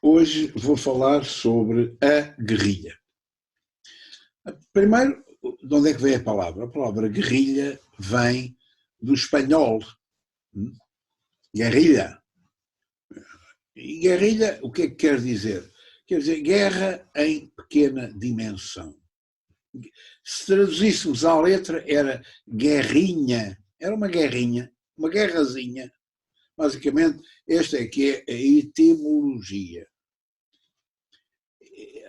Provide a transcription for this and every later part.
Hoje vou falar sobre a guerrilha. Primeiro, de onde é que vem a palavra? A palavra guerrilha vem do espanhol, guerrilha. E guerrilha, o que é que quer dizer? Quer dizer guerra em pequena dimensão. Se traduzíssemos à letra, era guerrinha, era uma guerrazinha. Basicamente, esta é que é a etimologia.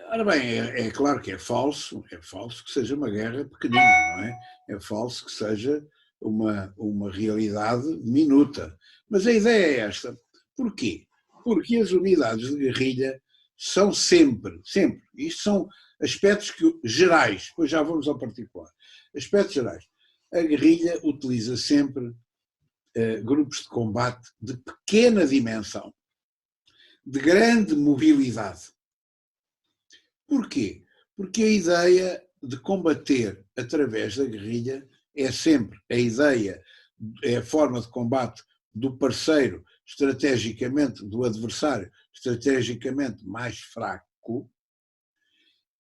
Ora bem, é claro que é falso que seja uma guerra pequenina, não é? É falso que seja uma realidade minuta. Mas a ideia é esta. Porquê? Porque as unidades de guerrilha são sempre, isto são aspectos gerais, depois já vamos ao particular, aspectos gerais. A guerrilha utiliza sempre grupos de combate de pequena dimensão, de grande mobilidade. Porquê? Porque a ideia de combater através da guerrilha é sempre a ideia, é a forma de combate do parceiro estrategicamente, do adversário estrategicamente mais fraco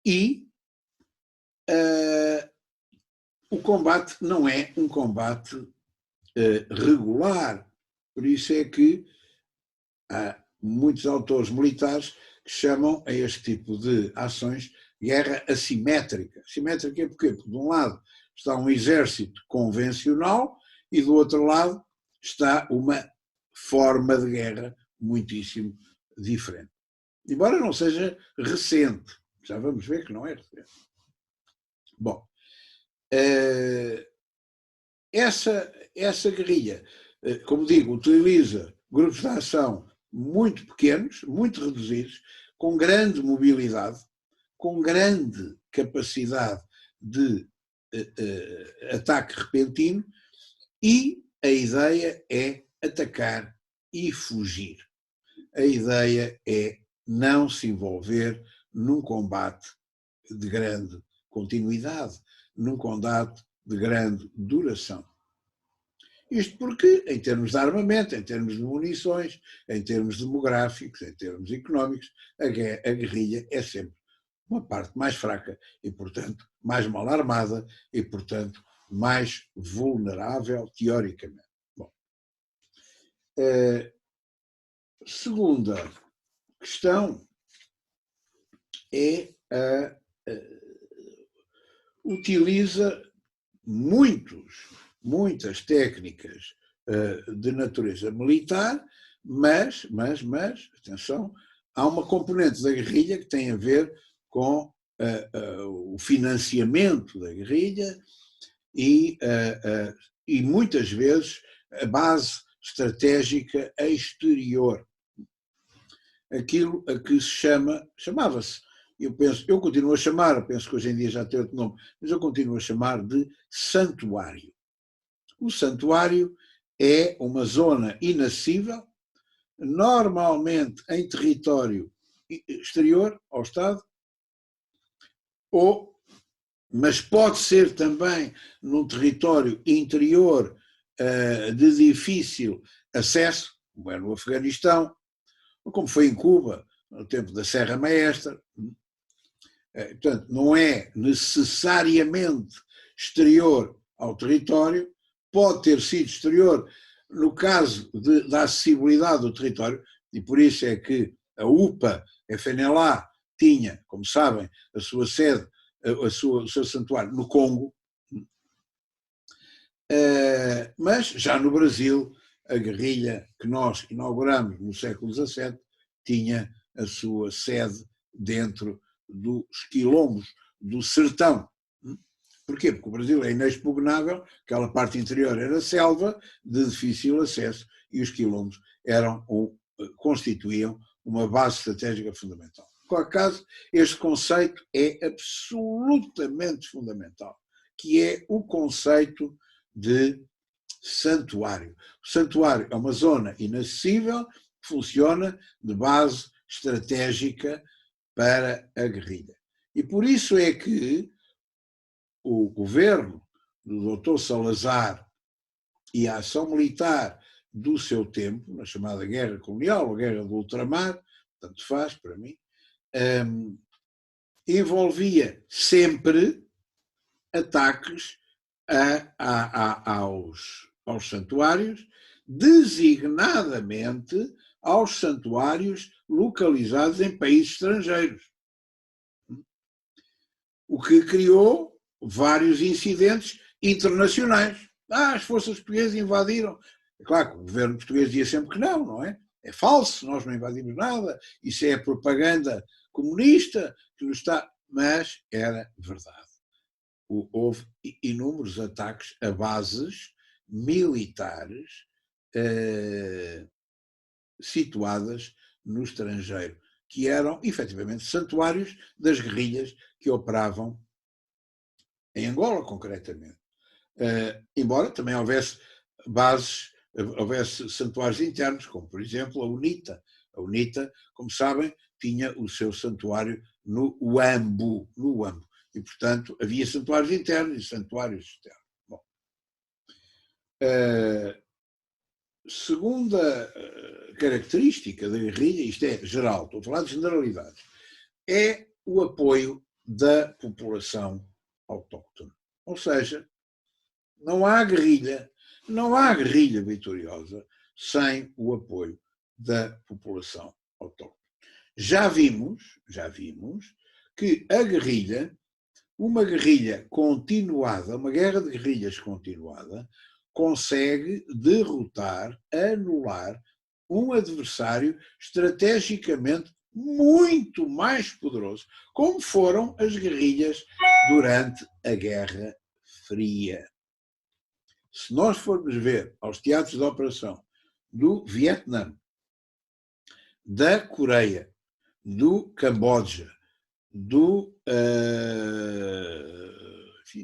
e o combate não é um combate regular. Por isso é que há muitos autores militares que chamam a este tipo de ações guerra assimétrica. Assimétrica porquê? Porque de um lado está um exército convencional e do outro lado está uma forma de guerra muitíssimo diferente. Embora não seja recente, já vamos ver que não é recente. Bom, essa guerrilha, como digo, utiliza grupos de ação muito pequenos, muito reduzidos, com grande mobilidade, com grande capacidade de ataque repentino, e a ideia é atacar e fugir. A ideia é não se envolver num combate de grande continuidade, num combate de grande duração. Isto porque, em termos de armamento, em termos de munições, em termos demográficos, em termos económicos, a guerrilha é sempre uma parte mais fraca e, portanto, mais mal armada e, portanto, mais vulnerável, teoricamente. Bom, segunda questão é utiliza muitas técnicas de natureza militar, mas, atenção, há uma componente da guerrilha que tem a ver com o financiamento da guerrilha e muitas vezes a base estratégica exterior. Aquilo a que se chamava-se, eu continuo a chamar, penso que hoje em dia já tem outro nome, mas eu continuo a chamar de santuário. O santuário é uma zona inacessível, normalmente em território exterior ao Estado, mas pode ser também num território interior de difícil acesso, como é no Afeganistão, ou como foi em Cuba, no tempo da Serra Maestra. Portanto, não é necessariamente exterior ao território, pode ter sido exterior no caso da acessibilidade do território, e por isso é que a UPA, a FNLA, tinha, como sabem, a sua sede, o seu santuário no Congo, mas já no Brasil, a guerrilha que nós inauguramos no século XVII tinha a sua sede dentro dos quilombos do sertão. Porquê? Porque o Brasil é inexpugnável, aquela parte interior era selva de difícil acesso e os quilombos constituíam uma base estratégica fundamental. Em qualquer caso, este conceito é absolutamente fundamental, que é o conceito de santuário. O santuário é uma zona inacessível que funciona de base estratégica para a guerrilha. E por isso é que o governo do Dr. Salazar e a ação militar do seu tempo, na chamada Guerra Colonial, ou Guerra do Ultramar, tanto faz para mim, envolvia sempre ataques aos santuários, designadamente aos santuários localizados em países estrangeiros, o que criou vários incidentes internacionais. As forças portuguesas invadiram. É claro que o governo português dizia sempre que não, não é? É falso, nós não invadimos nada, isso é propaganda comunista que nos está... Mas era verdade. Houve inúmeros ataques a bases militares situadas no estrangeiro, que eram, efetivamente, santuários das guerrilhas que operavam em Angola, concretamente. Embora também houvesse bases, houvesse santuários internos, como, por exemplo, a UNITA. A UNITA, como sabem, tinha o seu santuário no Uambo. E, portanto, havia santuários internos e santuários externos. Bom. Segunda característica da guerrilha, isto é geral, estou a falar de generalidades, é o apoio da população autóctone. Ou seja, não há guerrilha vitoriosa sem o apoio da população autóctone. Já vimos que a guerrilha, uma guerrilha continuada, uma guerra de guerrilhas continuada, consegue derrotar, anular um adversário estrategicamente muito mais poderoso, como foram as guerrilhas durante a Guerra Fria. Se nós formos ver aos teatros de operação do Vietnã, da Coreia, do Camboja,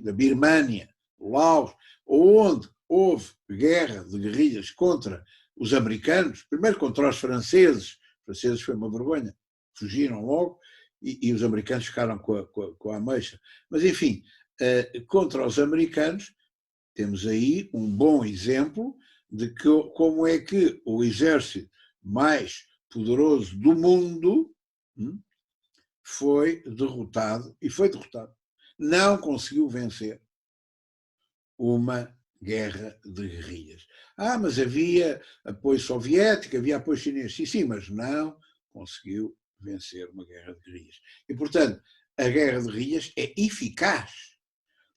da Birmânia, Laos, onde houve guerra de guerrilhas contra os americanos, primeiro contra os franceses foi uma vergonha, fugiram logo e os americanos ficaram com a ameixa. Mas, enfim, contra os americanos, temos aí um bom exemplo de como é que o exército mais poderoso do mundo foi derrotado. Não conseguiu vencer uma guerra de guerrilhas. Mas havia apoio soviético, havia apoio chinês. Sim, mas não conseguiu vencer uma guerra de guerrilhas. E, portanto, a guerra de guerrilhas é eficaz.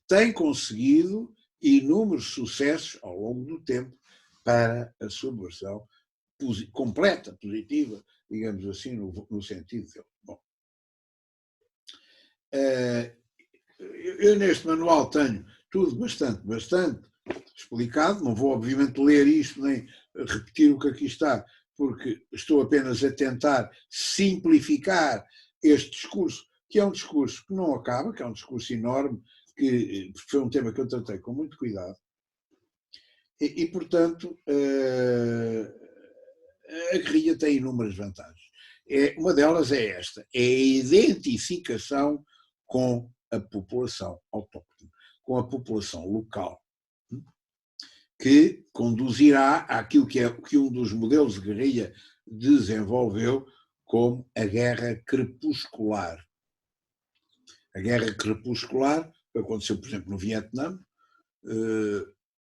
Tem conseguido inúmeros sucessos ao longo do tempo para a sua versão completa, positiva, digamos assim, no sentido dele. Bom, eu neste manual tenho tudo bastante explicado, não vou obviamente ler isto nem repetir o que aqui está, porque estou apenas a tentar simplificar este discurso, que é um discurso que não acaba, que é um discurso enorme, que foi um tema que eu tratei com muito cuidado, e portanto, a guerrilha tem inúmeras vantagens. Uma delas é esta, é a identificação com a população autóctone, com a população local, que conduzirá àquilo que um dos modelos de guerrilha desenvolveu como a guerra crepuscular. A guerra crepuscular, que aconteceu, por exemplo, no Vietnã,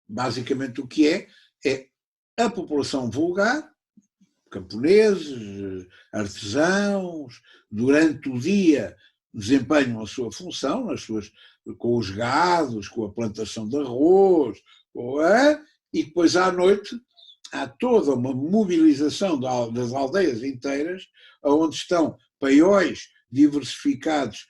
basicamente o que é a população vulgar, camponeses, artesãos, durante o dia desempenham a sua função, com os gados, com a plantação de arroz, e depois à noite há toda uma mobilização das aldeias inteiras, onde estão paióis diversificados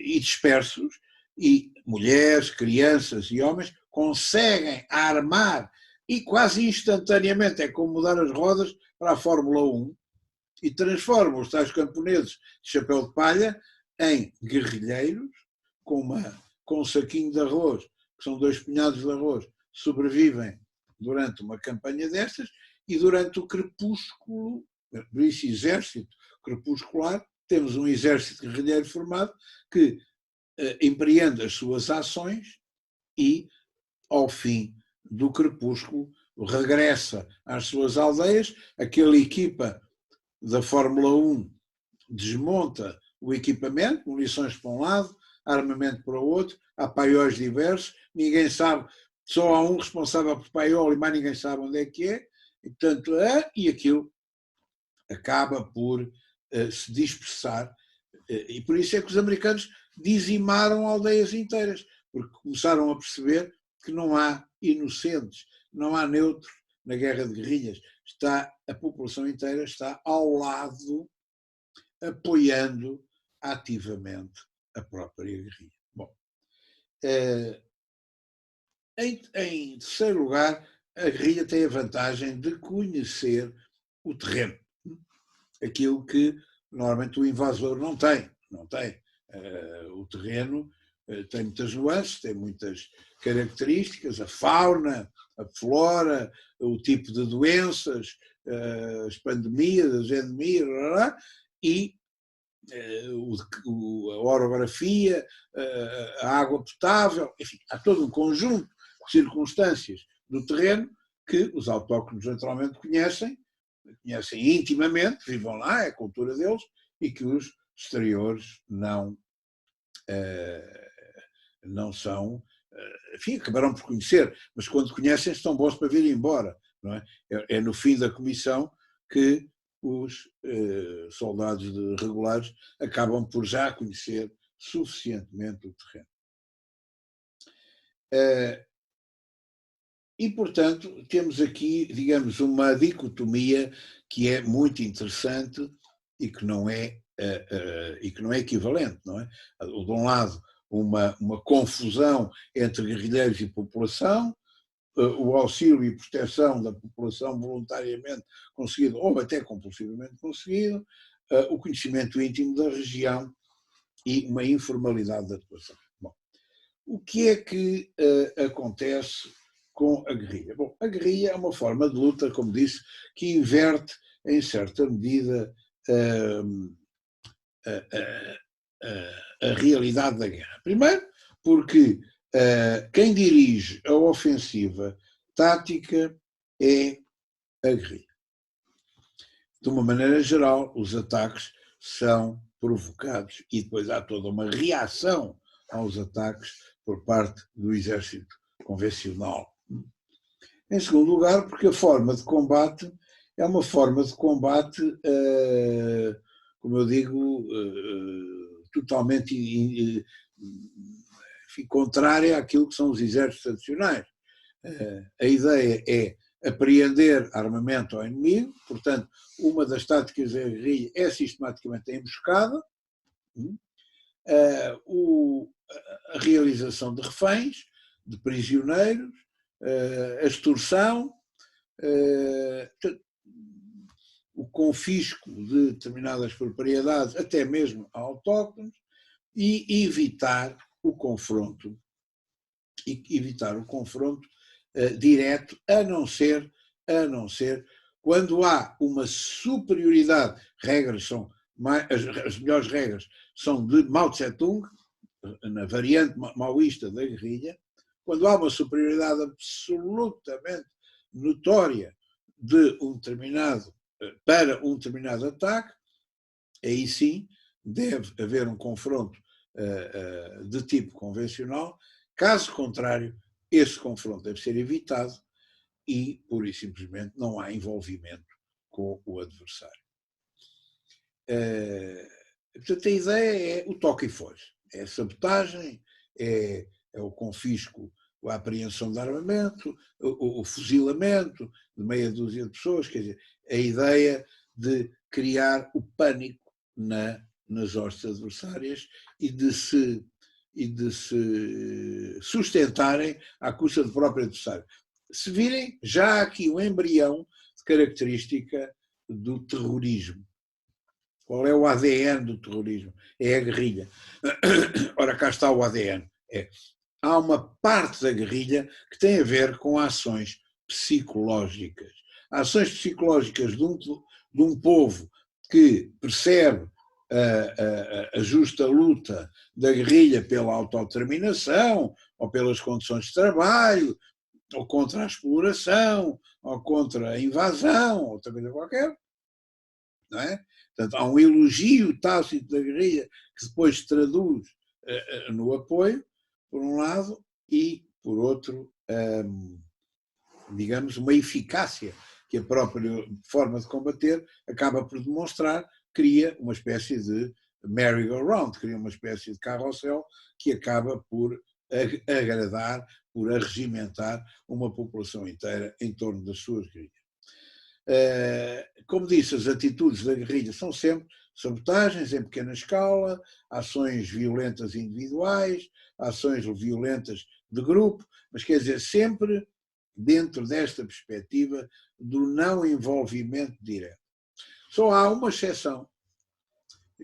e dispersos, e mulheres, crianças e homens conseguem armar, e quase instantaneamente, é como mudar as rodas para a Fórmula 1, e transformam os tais camponeses de chapéu de palha em guerrilheiros, com um saquinho de arroz, que são 2 punhados de arroz, sobrevivem durante uma campanha destas, e durante o crepúsculo, esse exército crepuscular, temos um exército guerrilheiro formado que empreende as suas ações e, ao fim do crepúsculo, regressa às suas aldeias, aquela equipa da Fórmula 1 desmonta o equipamento, munições para um lado, armamento para o outro, há paióis diversos, ninguém sabe, só há um responsável por paiol e mais ninguém sabe onde é que é, e portanto, e aquilo acaba por se dispersar, e por isso é que os americanos dizimaram aldeias inteiras, porque começaram a perceber que não há inocentes, não há neutros na guerra de guerrilhas, a população inteira está ao lado, apoiando ativamente a própria guerrilha. Bom, em terceiro lugar, a guerrilha tem a vantagem de conhecer o terreno, aquilo que normalmente o invasor não tem. O terreno tem muitas nuances, tem muitas características, a fauna, a flora, o tipo de doenças, as pandemias, as endemias, e a orografia, a água potável, enfim, há todo um conjunto de circunstâncias do terreno que os autóctonos naturalmente conhecem intimamente, vivam lá, é a cultura deles, e que os exteriores não são, enfim, acabarão por conhecer, mas quando conhecem estão bons para vir embora, não é? É no fim da comissão que os soldados regulares acabam por já conhecer suficientemente o terreno. E, portanto, temos aqui, digamos, uma dicotomia que é muito interessante e que não é equivalente, não é? De um lado, uma confusão entre guerrilheiros e população, o auxílio e proteção da população voluntariamente conseguido, ou até compulsivamente conseguido, o conhecimento íntimo da região e uma informalidade da atuação. Bom, o que é que acontece com a guerrilha? Bom, a guerrilha é uma forma de luta, como disse, que inverte, em certa medida, a realidade da guerra. Primeiro, porque quem dirige a ofensiva tática é a guerrilha. De uma maneira geral, os ataques são provocados e depois há toda uma reação aos ataques por parte do exército convencional. Em segundo lugar, porque a forma de combate é uma forma de combate, como eu digo, totalmente contrária àquilo que são os exércitos tradicionais. A ideia é apreender armamento ao inimigo, portanto, uma das táticas da guerrilha é sistematicamente a emboscada, a realização de reféns, de prisioneiros, a extorsão, o confisco de determinadas propriedades, até mesmo a autóctones, e evitar o confronto direto, a não ser quando há uma superioridade. As melhores regras são de Mao Tse-tung, na variante maoísta da guerrilha, quando há uma superioridade absolutamente notória para um determinado ataque, aí sim deve haver um confronto de tipo convencional. Caso contrário, esse confronto deve ser evitado e, pura e simplesmente, não há envolvimento com o adversário. Portanto, a ideia é o toque e foge. É a sabotagem, é o confisco, a apreensão de armamento, o fuzilamento de meia dúzia de pessoas, quer dizer, a ideia de criar o pânico nas hostes adversárias e de se sustentarem à custa do próprio adversário. Se virem, já há aqui um embrião de característica do terrorismo. Qual é o ADN do terrorismo? É a guerrilha. Ora, cá está o ADN. Há uma parte da guerrilha que tem a ver com ações psicológicas. Ações psicológicas de um povo que percebe a justa luta da guerrilha pela autodeterminação, ou pelas condições de trabalho, ou contra a exploração, ou contra a invasão, ou outra coisa qualquer. não é? Portanto, há um elogio tácito da guerrilha que depois se traduz no apoio, por um lado, e, por outro, digamos, uma eficácia que a própria forma de combater acaba por demonstrar, cria uma espécie de merry-go-round, cria uma espécie de carrossel que acaba por agradar, por arregimentar uma população inteira em torno das suas guerrilhas. Como disse, as atitudes da guerrilha são sempre sabotagens em pequena escala, ações violentas individuais, ações violentas de grupo, mas quer dizer, sempre dentro desta perspectiva do não envolvimento direto. Só há uma exceção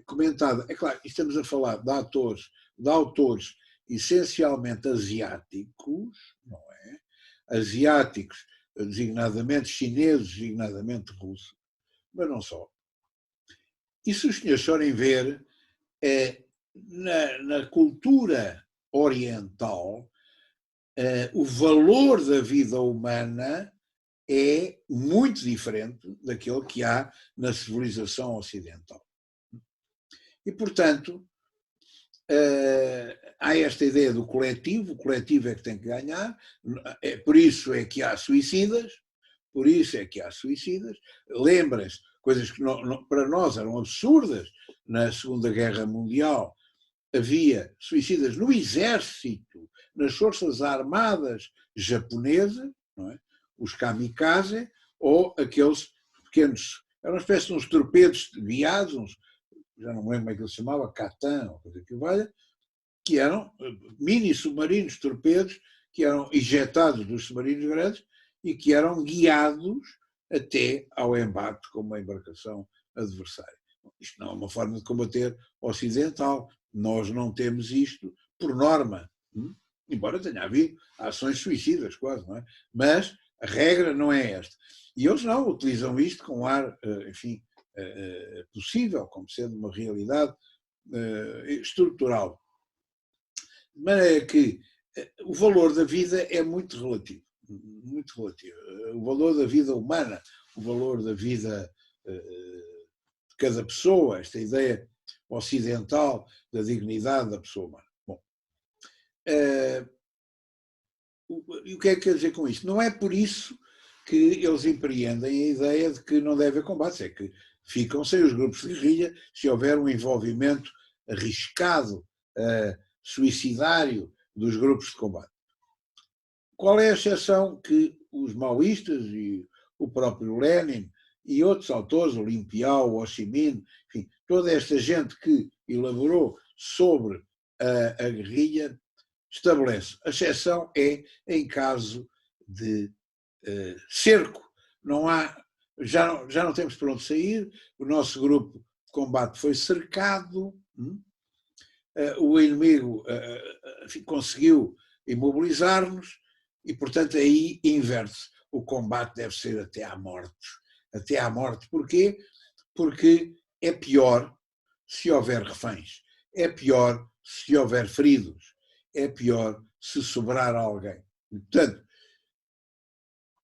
comentada. É claro, estamos a falar de autores essencialmente asiáticos, não é? Asiáticos, designadamente chineses, designadamente russos, mas não só. E se os senhores forem ver, na cultura oriental, o valor da vida humana é muito diferente daquele que há na civilização ocidental. E, portanto, há esta ideia do coletivo, o coletivo é que tem que ganhar, por isso é que há suicidas, lembrem-se, coisas que para nós eram absurdas, na Segunda Guerra Mundial havia suicidas no exército, nas forças armadas japonesas, não é? Os kamikaze, ou aqueles pequenos, eram uma espécie de uns torpedos guiados, já não me lembro como é que ele se chamava, Catan, ou coisa que valha, que eram mini submarinos, torpedos, que eram ejetados dos submarinos grandes e que eram guiados até ao embate com uma embarcação adversária. Isto não é uma forma de combater ocidental. Nós não temos isto por norma. Embora tenha havido ações suicidas quase, não é? Mas a regra não é esta. E eles não utilizam isto com ar, enfim, possível, como sendo uma realidade estrutural. De maneira que o valor da vida é muito relativo. Muito relativo. O valor da vida humana, o valor da vida de cada pessoa, esta ideia ocidental da dignidade da pessoa humana. Bom, e o que é que quer dizer com isto? Não é por isso que eles empreendem a ideia de que não deve haver combates, é que ficam sem os grupos de guerrilha se houver um envolvimento arriscado, suicidário dos grupos de combate. Qual é a exceção que os maoístas e o próprio Lenin e outros autores, o Lin Piao, o Ho Chi Minh, enfim, toda esta gente que elaborou sobre a guerrilha, estabelece. A exceção é em caso de cerco. Não há, já não temos para onde sair, o nosso grupo de combate foi cercado, o inimigo conseguiu imobilizar-nos e, portanto, aí inverte-se. O combate deve ser até à morte. Até à morte. Porquê? Porque é pior se houver reféns. É pior se houver feridos. É pior se sobrar alguém. Portanto,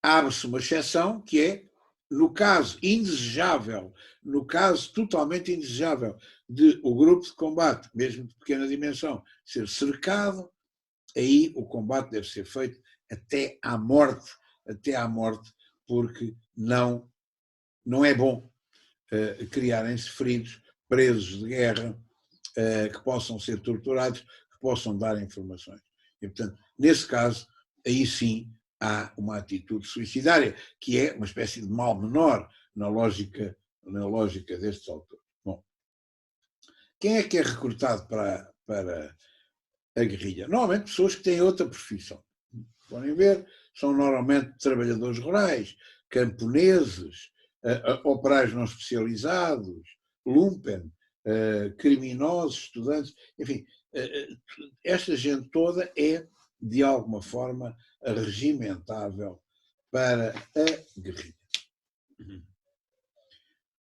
abre-se uma exceção que é, no caso indesejável, no caso totalmente indesejável de o grupo de combate, mesmo de pequena dimensão, ser cercado, aí o combate deve ser feito até à morte, porque não é bom criarem-se feridos, presos de guerra, que possam ser torturados, que possam dar informações. E, portanto, nesse caso, aí sim há uma atitude suicidária, que é uma espécie de mal menor na lógica destes autores. Bom, quem é que é recrutado para a guerrilha? Normalmente pessoas que têm outra profissão. Podem ver, são normalmente trabalhadores rurais, camponeses, operários não especializados, lumpen, criminosos, estudantes, enfim, esta gente toda é, de alguma forma, regimentável para a guerrilha.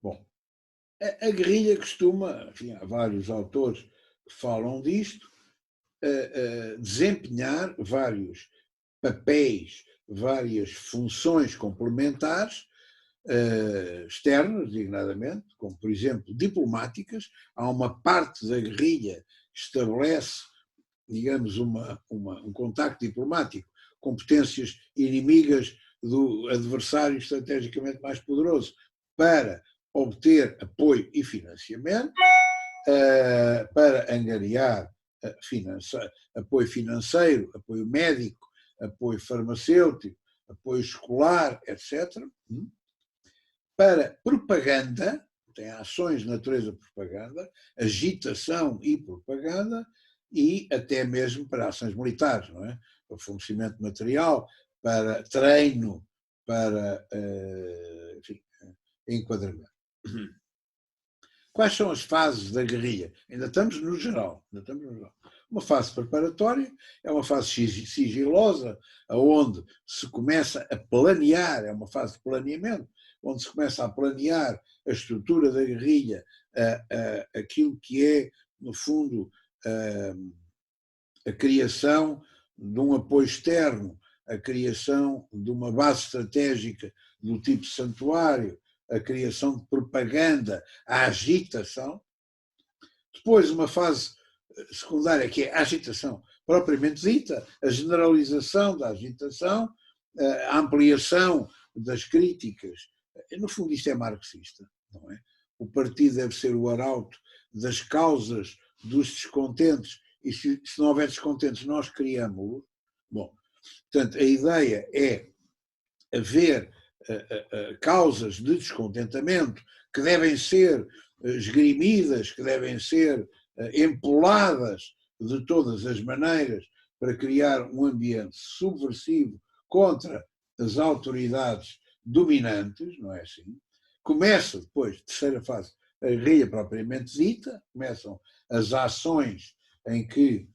Bom, a guerrilha costuma, enfim, há vários autores que falam disto, desempenhar vários papéis, várias funções complementares externas, designadamente, como, por exemplo, diplomáticas. Há uma parte da guerrilha que estabelece, digamos, um contacto diplomático com potências inimigas do adversário estrategicamente mais poderoso para obter apoio e financiamento, para angariar apoio financeiro, apoio médico, apoio farmacêutico, apoio escolar, etc. Para propaganda, tem ações de natureza de propaganda, agitação e propaganda, e até mesmo para ações militares, não é? Para fornecimento de material, para treino, para enfim, enquadramento. Quais são as fases da guerrilha? Ainda estamos no geral. Uma fase preparatória é uma fase sigilosa, onde se começa a planear, é uma fase de planeamento, onde se começa a planear a estrutura da guerrilha, aquilo que é, no fundo, a criação de um apoio externo, a criação de uma base estratégica do tipo santuário, a criação de propaganda, a agitação. Depois, uma fase secundária, que é a agitação propriamente dita, a generalização da agitação, a ampliação das críticas. No fundo, isto é marxista, não é? O partido deve ser o arauto das causas dos descontentes, e se não houver descontentes, nós criamos-los. Bom, portanto, a ideia é haver causas de descontentamento que devem ser esgrimidas, que devem ser empoladas de todas as maneiras para criar um ambiente subversivo contra as autoridades dominantes, não é assim? Começa depois, terceira fase, a guerrilha propriamente dita, começam as ações em que,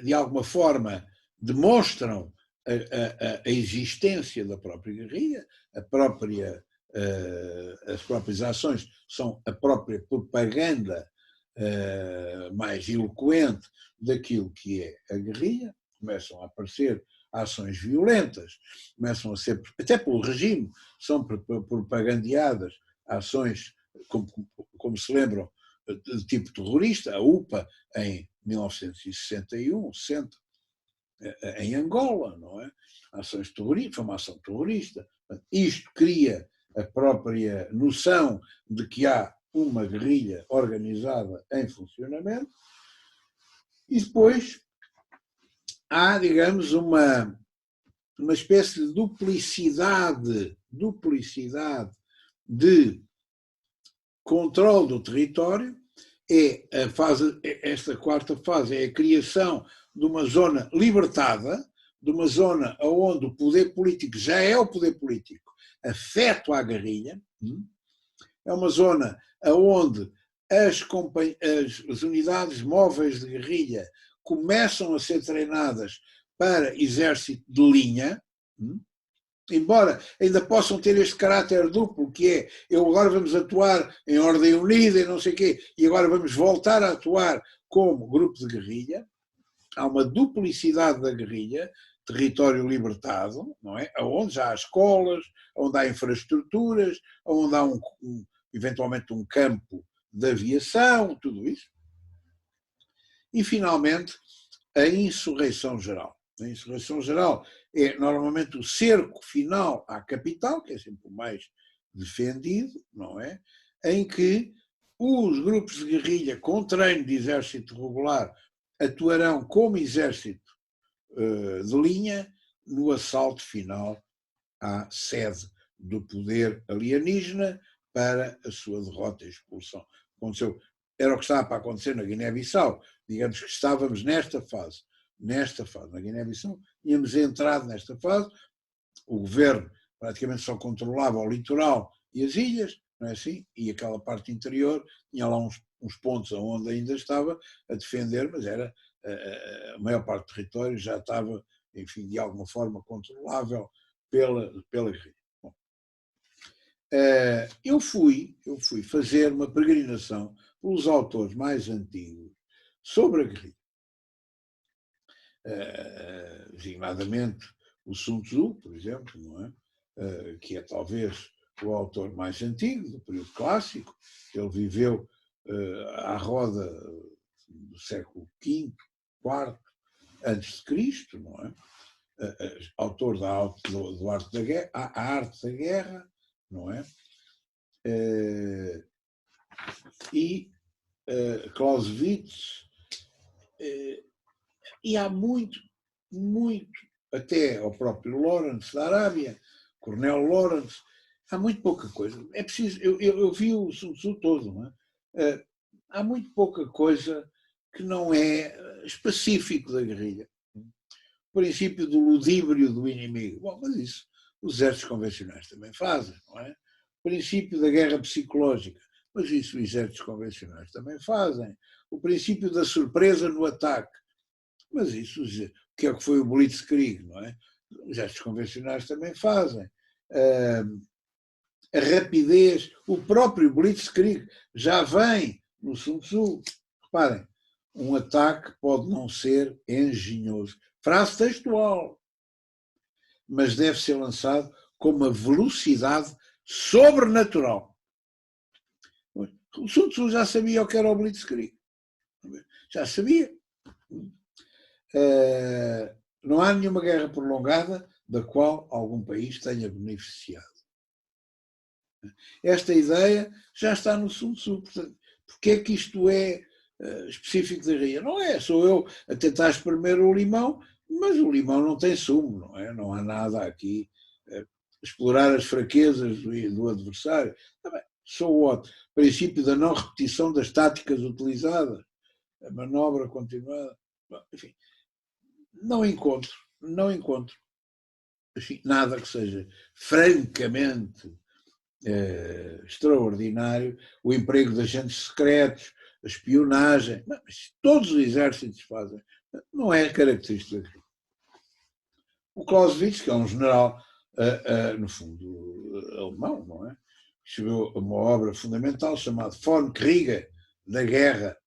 de alguma forma, demonstram a existência da própria guerrilha, as próprias ações são a própria propaganda mais eloquente daquilo que é a guerrilha. Começam a aparecer ações violentas, começam a ser, até pelo regime, são propagandeadas ações, como se lembram, de tipo terrorista, a UPA em 1961, 60, em Angola, não é? Ações terroristas, foi uma ação terrorista. Isto cria a própria noção de que há uma guerrilha organizada em funcionamento, e depois há, digamos, uma espécie de duplicidade de controle do território. Esta quarta fase é a criação de uma zona libertada, de uma zona onde o poder político já é o poder político, afeto à guerrilha. É uma zona onde as unidades móveis de guerrilha começam a ser treinadas para exército de linha, embora ainda possam ter este caráter duplo, que é, agora vamos atuar em ordem unida e não sei o quê, e agora vamos voltar a atuar como grupo de guerrilha. Há uma duplicidade da guerrilha, território libertado, não é? Onde já há escolas, onde há infraestruturas, onde há eventualmente um campo de aviação, tudo isso. E, finalmente, a insurreição geral. A insurreição geral é normalmente o cerco final à capital, que é sempre o mais defendido, não é? Em que os grupos de guerrilha com treino de exército regular atuarão como exército de linha no assalto final à sede do poder alienígena para a sua derrota e expulsão. Era o que estava para acontecer na Guiné-Bissau. Digamos que estávamos nesta fase. Na Guiné-Bissau, tínhamos entrado nesta fase, o governo praticamente só controlava o litoral e as ilhas, não é assim? E aquela parte interior tinha lá uns pontos onde ainda estava a defender, mas era a maior parte do território já estava, enfim, de alguma forma controlável pela guerrilha. Bom, eu fui fazer uma peregrinação pelos autores mais antigos sobre a guerrilha. Designadamente o Sun Tzu, por exemplo, não é? que é talvez o autor mais antigo, do período clássico. Ele viveu à roda do século V, IV, antes de Cristo, não é? Autor do Arte da Guerra, a Arte da Guerra, não é? E Clausewitz, e há muito, até ao próprio Lawrence da Arábia, Cornel Lawrence, há muito pouca coisa. É preciso, eu vi o Sun Tzu todo, não é? Há muito pouca coisa que não é específico da guerrilha. O princípio do ludíbrio do inimigo. Bom, mas isso os exércitos convencionais também fazem, não é? O princípio da guerra psicológica. Mas isso os exércitos convencionais também fazem. O princípio da surpresa no ataque. Mas isso, o que é que foi o Blitzkrieg, não é? Os exércitos convencionais também fazem. A rapidez, o próprio Blitzkrieg já vem no Sun Tzu. Reparem, um ataque pode não ser engenhoso. Frase textual. Mas deve ser lançado com uma velocidade sobrenatural. O Sun Tzu já sabia o que era o Blitzkrieg. Já sabia. Não há nenhuma guerra prolongada da qual algum país tenha beneficiado. Esta ideia já está no Sun Tzu. Portanto, porque é que isto é específico da guerrilha? Não é, sou eu a tentar espremer o limão, mas o limão não tem sumo, não é? Não há nada aqui. Explorar as fraquezas do adversário. Também, o princípio da não repetição das táticas utilizadas, a manobra continuada. Enfim, não encontro enfim, nada que seja francamente extraordinário. O emprego de agentes secretos, a espionagem, mas todos os exércitos fazem. Não é característica. O Clausewitz, que é um general, no fundo, alemão, não é? Escreveu uma obra fundamental chamada Von Kriege, da Guerra,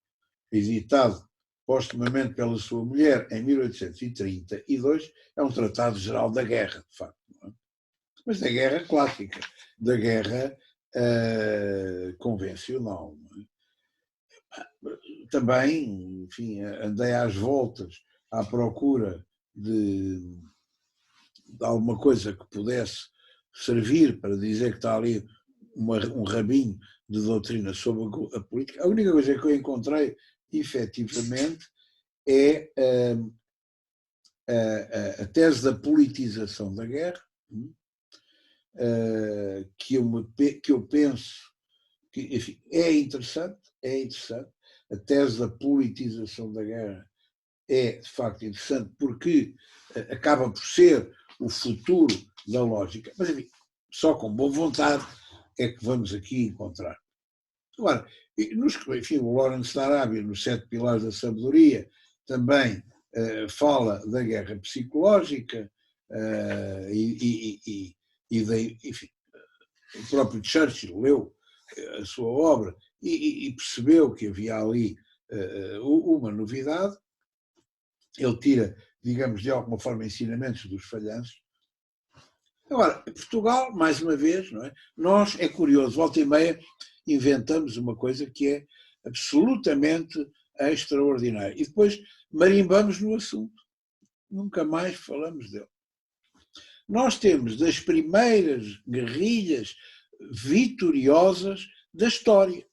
editado postumamente pela sua mulher em 1832, é um tratado geral da guerra, de facto. Não é? Mas da guerra clássica, da guerra convencional. Não é? Também, enfim, andei às voltas à procura de alguma coisa que pudesse servir para dizer que está ali um rabinho de doutrina sobre a política. A única coisa que eu encontrei, efetivamente, é a tese da politização da guerra, que eu penso que, enfim, é interessante. A tese da politização da guerra é, de facto, interessante porque acaba por ser o futuro da lógica. Mas, enfim, só com boa vontade é que vamos aqui encontrar. Agora, enfim, o Lawrence da Arábia, nos 7 Pilares da Sabedoria, também fala da guerra psicológica enfim, o próprio Churchill leu a sua obra e percebeu que havia ali uma novidade. Ele tira, digamos, de alguma forma, ensinamentos dos falhanços. Agora, Portugal, mais uma vez, não é? Nós, é curioso, volta e meia, inventamos uma coisa que é absolutamente extraordinária. E depois marimbamos no assunto. Nunca mais falamos dele. Nós temos das primeiras guerrilhas vitoriosas da história.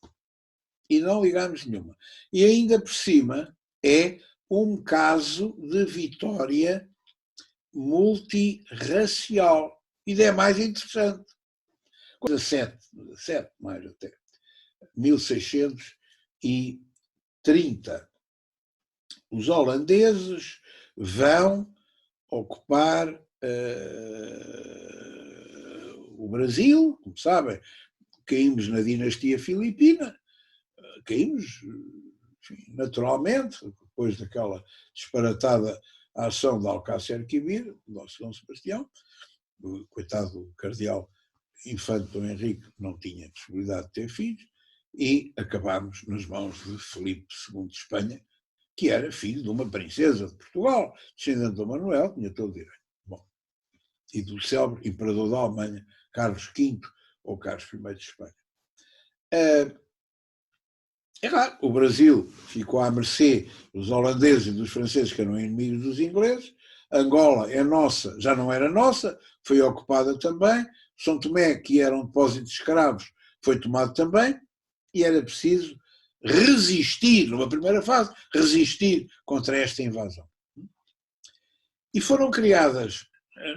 E não ligamos nenhuma. E ainda por cima é um caso de vitória multirracial. E é mais interessante. 17 mais até, 1630. Os holandeses vão ocupar o Brasil, como sabem, caímos na dinastia filipina, caímos, enfim, naturalmente, depois daquela disparatada ação de Alcácer Quibir, do Dom Sebastião, o coitado do cardeal Infante Dom Henrique não tinha possibilidade de ter filhos, e acabámos nas mãos de Filipe II de Espanha, que era filho de uma princesa de Portugal, descendente de Dom Manuel, tinha todo o direito. Bom, e do célebre imperador da Alemanha, Carlos V ou Carlos I de Espanha. É claro, o Brasil ficou à mercê dos holandeses e dos franceses, que eram inimigos dos ingleses. Angola é nossa, já não era nossa, foi ocupada também. São Tomé, que era um depósito de escravos, foi tomado também. E era preciso resistir, numa primeira fase, resistir contra esta invasão. E foram criadas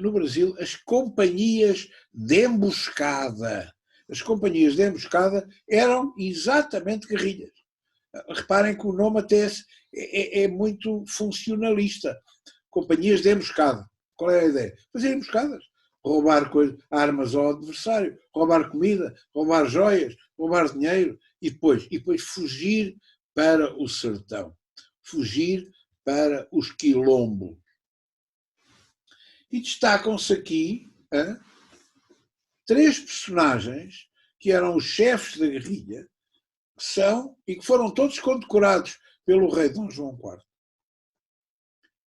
no Brasil as companhias de emboscada. As companhias de emboscada eram exatamente guerrilhas. Reparem que o nome até é muito funcionalista. Companhias de emboscada. Qual é a ideia? Fazer emboscadas. Roubar armas ao adversário, roubar comida, roubar joias, roubar dinheiro e depois fugir para o sertão. Fugir para os quilombos. E destacam-se aqui 3 personagens que eram os chefes da guerrilha, que são e que foram todos condecorados pelo rei Dom João IV.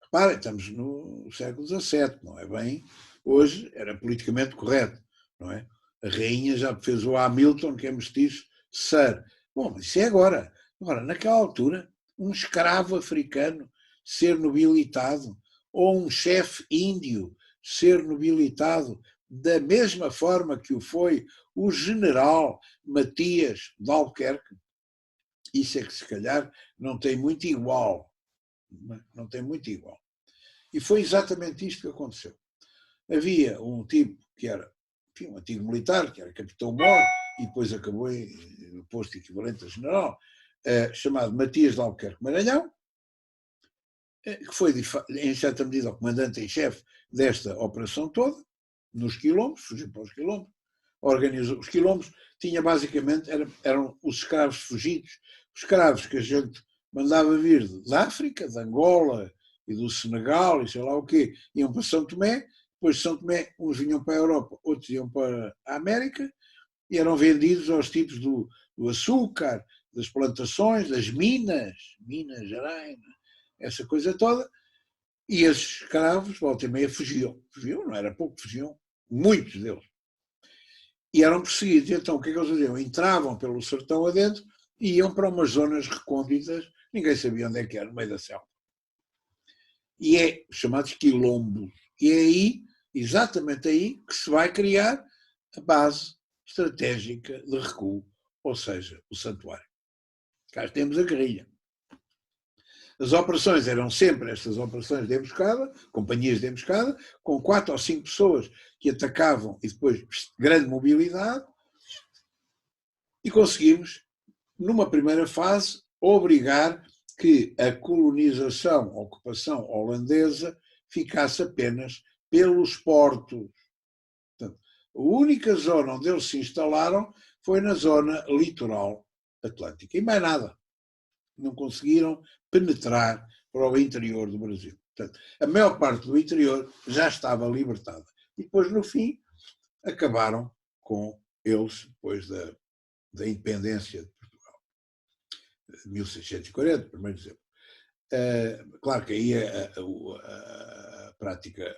Reparem, estamos no século XVII, não é bem? Hoje era politicamente correto, não é? A rainha já fez o Hamilton, que é mestiço, Sir. Bom, mas isso é agora. Agora, naquela altura, um escravo africano ser nobilitado ou um chefe índio ser nobilitado da mesma forma que o foi o general Matias de Albuquerque, isso é que se calhar não tem muito igual. Não tem muito igual. E foi exatamente isto que aconteceu. Havia um tipo que era, enfim, um antigo militar, que era capitão-mor, e depois acabou no posto equivalente a general, chamado Matias de Albuquerque Maranhão, que foi, em certa medida, o comandante em chefe desta operação toda, nos quilombos, fugiu para os quilombos, organizou os quilombos, tinha basicamente, eram os escravos fugidos, os escravos que a gente mandava vir da África, de Angola e do Senegal e sei lá o quê, iam para São Tomé, depois de São Tomé uns vinham para a Europa, outros iam para a América e eram vendidos aos tipos do açúcar, das plantações, das Minas Gerais, essa coisa toda, e esses escravos, volta e meia, fugiam, não era pouco, fugiam, muitos deles. E eram perseguidos. Então, o que é que eles faziam? Entravam pelo sertão adentro e iam para umas zonas recônditas, ninguém sabia onde é que era, no meio da selva. E é chamados quilombos. E é aí, exatamente aí, que se vai criar a base estratégica de recuo, ou seja, o santuário. Cá temos a guerrilha. As operações eram sempre estas operações de emboscada, companhias de emboscada, com 4 ou 5 pessoas que atacavam e depois grande mobilidade, e conseguimos, numa primeira fase, obrigar que a colonização, a ocupação holandesa ficasse apenas pelos portos. Portanto, a única zona onde eles se instalaram foi na zona litoral atlântica, e mais nada. Não conseguiram penetrar para o interior do Brasil. Portanto, a maior parte do interior já estava libertada. E depois, no fim, acabaram com eles, depois da independência de Portugal. 1640, primeiro exemplo. Claro que aí a prática,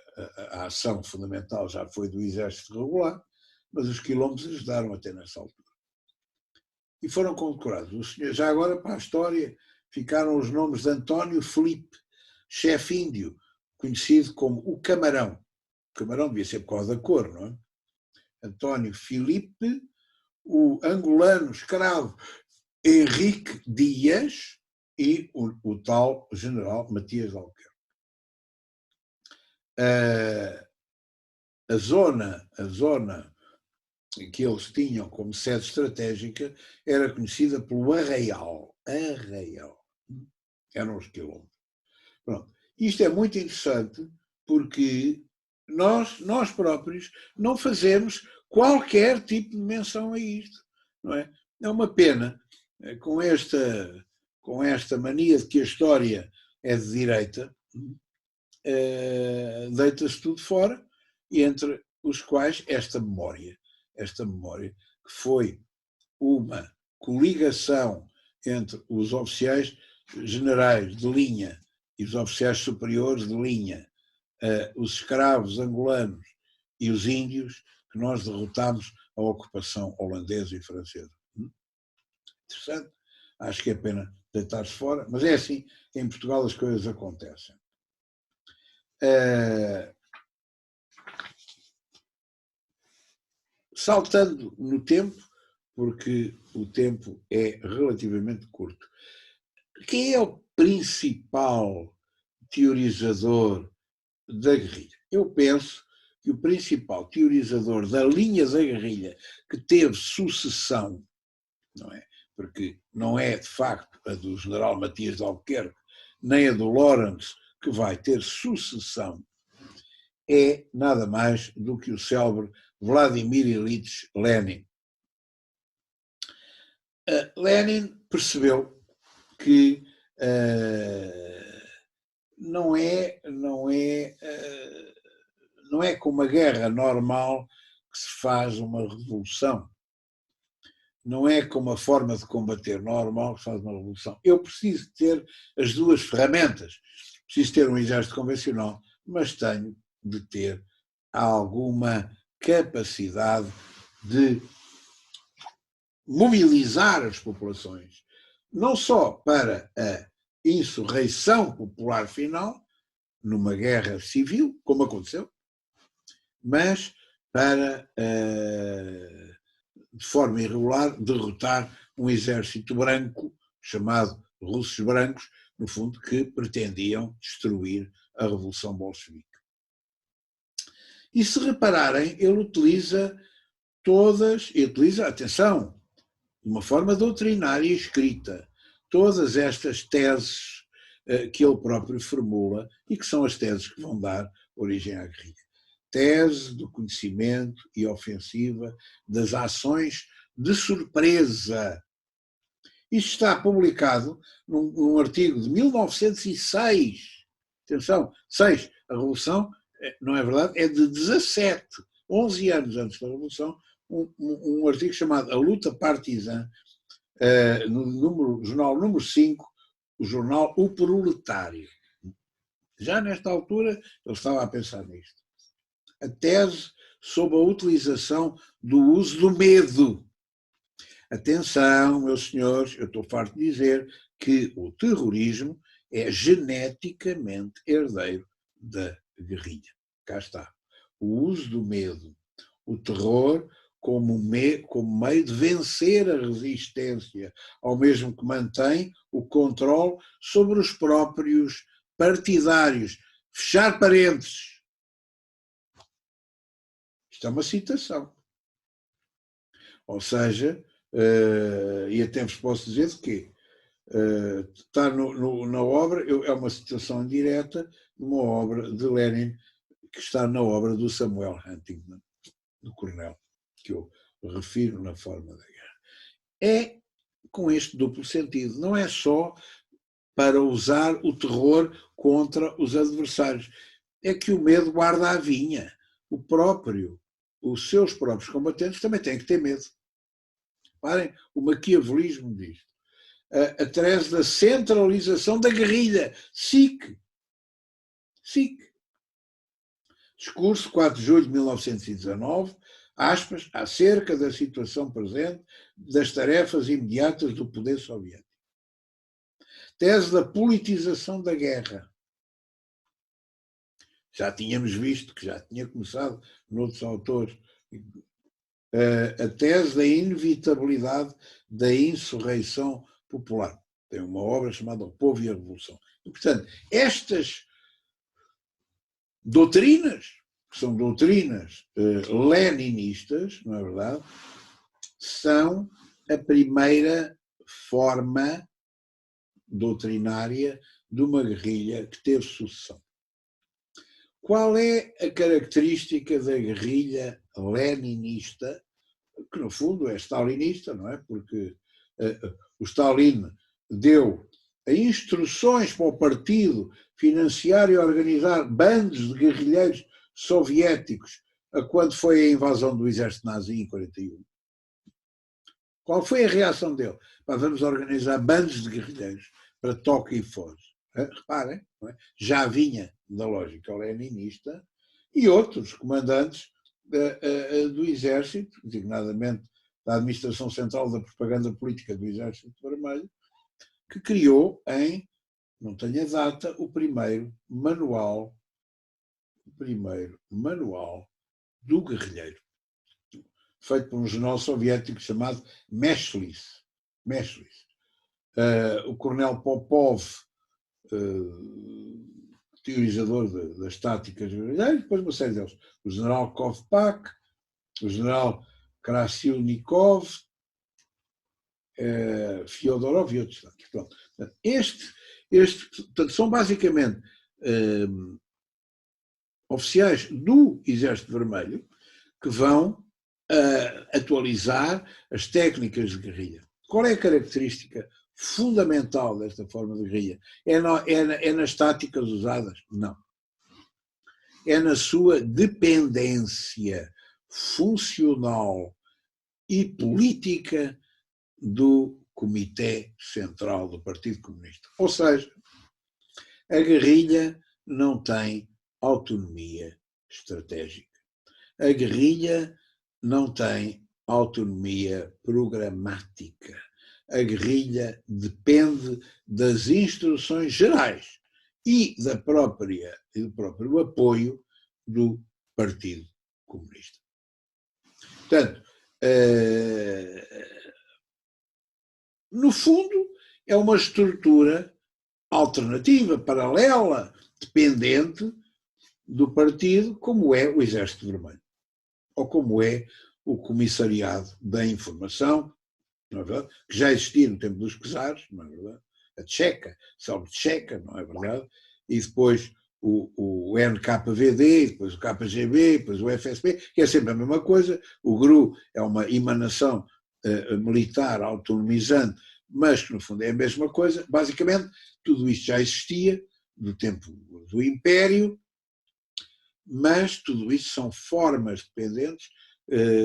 a ação fundamental já foi do exército regular, mas os quilombos ajudaram até nessa altura. E foram condecorados. O senhor, já agora, para a história, ficaram os nomes de António Filipe, chefe índio, conhecido como o Camarão. O Camarão devia ser por causa da cor, não é? António Filipe, o angolano escravo Henrique Dias e o tal general Matias de Albuquerque. A zona que eles tinham como sede estratégica era conhecida pelo Arraial. Eram os quilombos. Pronto. Isto é muito interessante porque nós próprios não fazemos qualquer tipo de menção a isto. Não é? É uma pena, com esta mania de que a história é de direita, deita-se tudo fora, e entre os quais esta memória, que foi uma coligação entre os oficiais generais de linha e os oficiais superiores de linha, os escravos angolanos e os índios que nós derrotámos a ocupação holandesa e francesa. Interessante. Acho que é pena deitar-se fora, mas é assim, em Portugal as coisas acontecem. Saltando no tempo, porque o tempo é relativamente curto. Quem é o principal teorizador da guerrilha? Eu penso que o principal teorizador da linha da guerrilha que teve sucessão, não é? Porque não é de facto a do general Matias de Albuquerque, nem a do Lawrence que vai ter sucessão, é nada mais do que o célebre Vladimir Ilyich Lenin. Lenin percebeu que não é com uma guerra normal que se faz uma revolução. Não é com uma forma de combater normal que se faz uma revolução. Eu preciso ter as duas ferramentas. Preciso ter um exército convencional, mas tenho de ter alguma capacidade de mobilizar as populações, não só para a insurreição popular final, numa guerra civil, como aconteceu, mas para, de forma irregular, derrotar um exército branco, chamado Russos Brancos, no fundo, que pretendiam destruir a Revolução Bolchevique. E se repararem, ele utiliza atenção, de uma forma doutrinária e escrita, todas estas teses que ele próprio formula e que são as teses que vão dar origem à guerrilha. Tese do conhecimento e ofensiva das ações de surpresa. Isto está publicado num artigo de 1906. Atenção, 6. A Revolução, não é verdade, é de 17, 11 anos antes da Revolução, um artigo chamado A Luta Partisã, no jornal número 5, o jornal O Proletário. Já nesta altura, ele estava a pensar nisto. A tese sobre a utilização do uso do medo. Atenção, meus senhores, eu estou farto de dizer que o terrorismo é geneticamente herdeiro da guerrilha. Cá está. O uso do medo, o terror como meio de vencer a resistência, ao mesmo que mantém o controle sobre os próprios partidários. Fechar parênteses. Isto é uma citação. Ou seja, e até vos posso dizer de quê? Está na obra, é uma citação indireta de uma obra de Lenin que está na obra do Samuel Huntington, do Cornell, que eu refiro na forma da guerra. É com este duplo sentido, não é só para usar o terror contra os adversários, é que o medo guarda a vinha. Os seus próprios combatentes também têm que ter medo. Reparem o maquiavelismo disto. A tese da centralização da guerrilha. SIC. Discurso, 4 de julho de 1919, aspas, acerca da situação presente das tarefas imediatas do poder soviético. Tese da politização da guerra. Já tínhamos visto que já tinha começado noutros autores. A tese da inevitabilidade da insurreição popular. Tem uma obra chamada O Povo e a Revolução. E, portanto, estas doutrinas, que são doutrinas leninistas, não é verdade, são a primeira forma doutrinária de uma guerrilha que teve sucessão. Qual é a característica da guerrilha leninista, que no fundo é stalinista, não é? Porque o Stalin deu instruções para o partido financiar e organizar bandos de guerrilheiros soviéticos quando foi a invasão do exército nazi em 1941. Qual foi a reação dele? Vamos organizar bandos de guerrilheiros para toque e foge. Reparem, não é? Já vinha da lógica leninista e outros comandantes do Exército, designadamente da Administração Central da Propaganda Política do Exército Vermelho, que criou não tenho a data, o primeiro manual do guerrilheiro, feito por um general soviético chamado Meshlis. O coronel Popov, teorizador das táticas guerrilheiras, depois uma série deles. O general Kovpak, o general Krasilnikov, Fyodorov e outros. Pronto. Portanto, são basicamente oficiais do Exército Vermelho que vão atualizar as técnicas de guerrilha. Qual é a característica fundamental desta forma de guerrilha? É nas táticas usadas? Não. É na sua dependência funcional e política do Comitê Central do Partido Comunista. Ou seja, a guerrilha não tem autonomia estratégica. A guerrilha não tem autonomia programática. A guerrilha depende das instruções gerais e do próprio apoio do Partido Comunista. Portanto, no fundo, é uma estrutura alternativa, paralela, dependente do partido, como é o Exército Vermelho, ou como é o Comissariado da Informação, não é verdade? Que já existia no tempo dos czares, não é verdade? A Tcheca, Selva Tcheca, não é verdade? E depois o NKVD, depois o KGB, depois o FSB, que é sempre a mesma coisa. O GRU é uma emanação militar autonomizante, mas que no fundo é a mesma coisa. Basicamente, tudo isto já existia do tempo do Império, mas tudo isso são formas dependentes,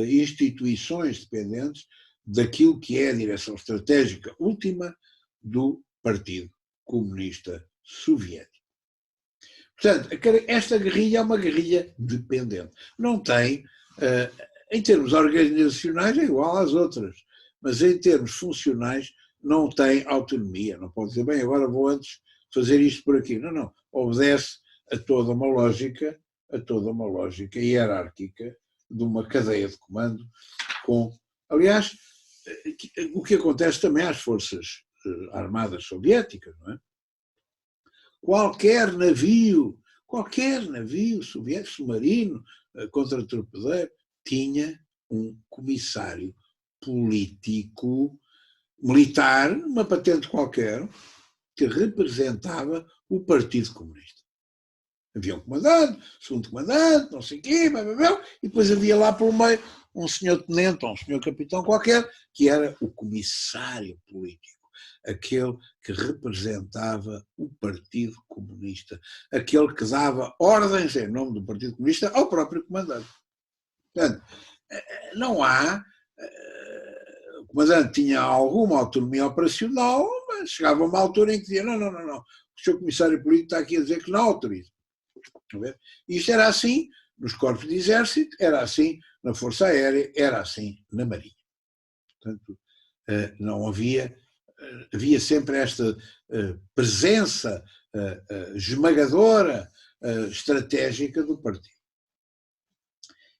instituições dependentes daquilo que é a direção estratégica última do Partido Comunista Soviético. Portanto, esta guerrilha é uma guerrilha dependente. Não tem, em termos organizacionais, é igual às outras, mas em termos funcionais não tem autonomia. Não pode dizer, bem, agora vou antes fazer isto por aqui. Não, não. Obedece a toda uma lógica hierárquica de uma cadeia de comando com... Aliás, o que acontece também às forças armadas soviéticas, não é? Qualquer navio soviético, submarino, contra-torpedeiro, tinha um comissário político, militar, uma patente qualquer, que representava o Partido Comunista. Havia um comandante, segundo comandante, não sei o quê, e depois havia lá por meio um senhor tenente ou um senhor capitão qualquer, que era o comissário político, aquele que representava o Partido Comunista, aquele que dava ordens em nome do Partido Comunista ao próprio comandante. Portanto, não há... O comandante tinha alguma autonomia operacional, mas chegava a uma altura em que dizia, não, o senhor comissário político está aqui a dizer que não autoriza. Isto era assim nos corpos de exército, era assim na Força Aérea, era assim na Marinha. Portanto, não havia sempre esta presença esmagadora, estratégica do partido.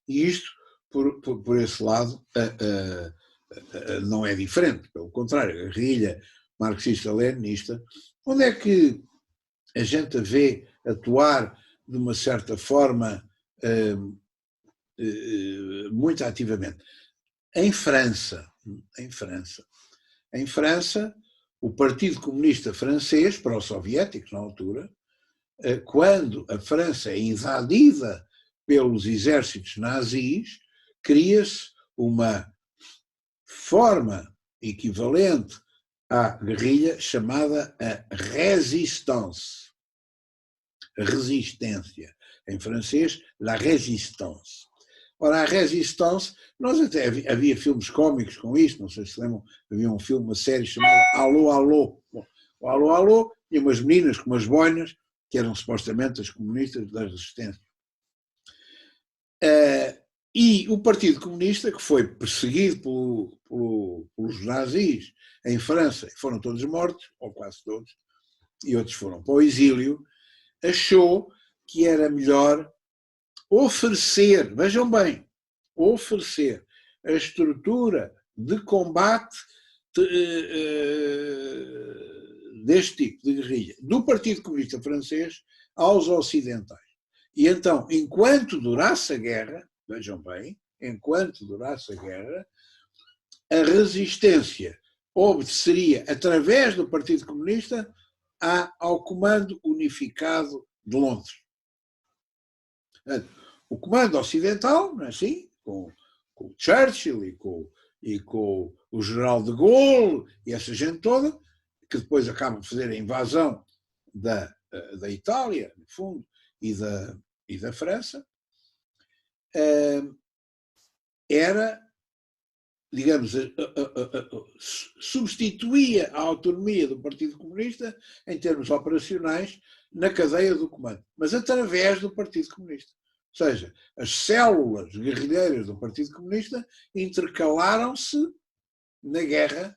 E isto, por esse lado, não é diferente, pelo contrário, a guerrilha marxista-leninista, onde é que a gente a vê atuar de uma certa forma muito ativamente? Em França, o Partido Comunista Francês, pró-soviético na altura, quando a França é invadida pelos exércitos nazis, cria-se uma forma equivalente à guerrilha chamada a résistance. Resistência. Em francês, la résistance. Ora, a résistance, nós até havia filmes cómicos com isto, não sei se lembram, havia um filme, uma série chamada Alô, Alô. Bom, o Alô, Alô tinha umas meninas com umas boinas, que eram supostamente as comunistas da resistência. E o Partido Comunista, que foi perseguido pelos nazis em França, foram todos mortos, ou quase todos, e outros foram para o exílio, achou que era melhor oferecer, vejam bem, oferecer a estrutura de combate deste tipo de guerrilha do Partido Comunista Francês aos ocidentais. E então, enquanto durasse a guerra, vejam bem, enquanto durasse a guerra, a resistência obedeceria, através do Partido Comunista, ao Comando Unificado de Londres. O Comando Ocidental, não é assim? Com o Churchill e com o General de Gaulle e essa gente toda, que depois acabam de fazer a invasão da Itália, no fundo, e da França, era, digamos, substituía a autonomia do Partido Comunista em termos operacionais na cadeia do comando, mas através do Partido Comunista. Ou seja, as células guerrilheiras do Partido Comunista intercalaram-se na guerra,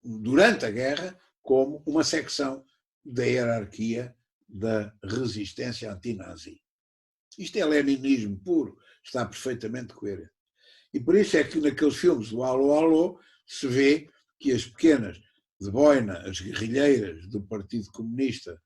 durante a guerra, como uma secção da hierarquia da resistência antinazi. Isto é leninismo puro, está perfeitamente coerente. E por isso é que naqueles filmes do Alô Alô se vê que as pequenas de boina, as guerrilheiras do Partido Comunista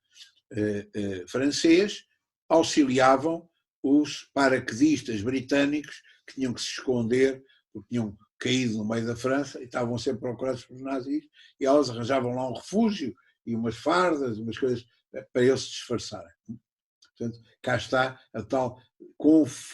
francês, auxiliavam os paraquedistas britânicos que tinham que se esconder porque tinham caído no meio da França e estavam a ser procurados pelos nazis, e elas arranjavam lá um refúgio e umas fardas, umas coisas para eles se disfarçarem. Portanto, cá está a tal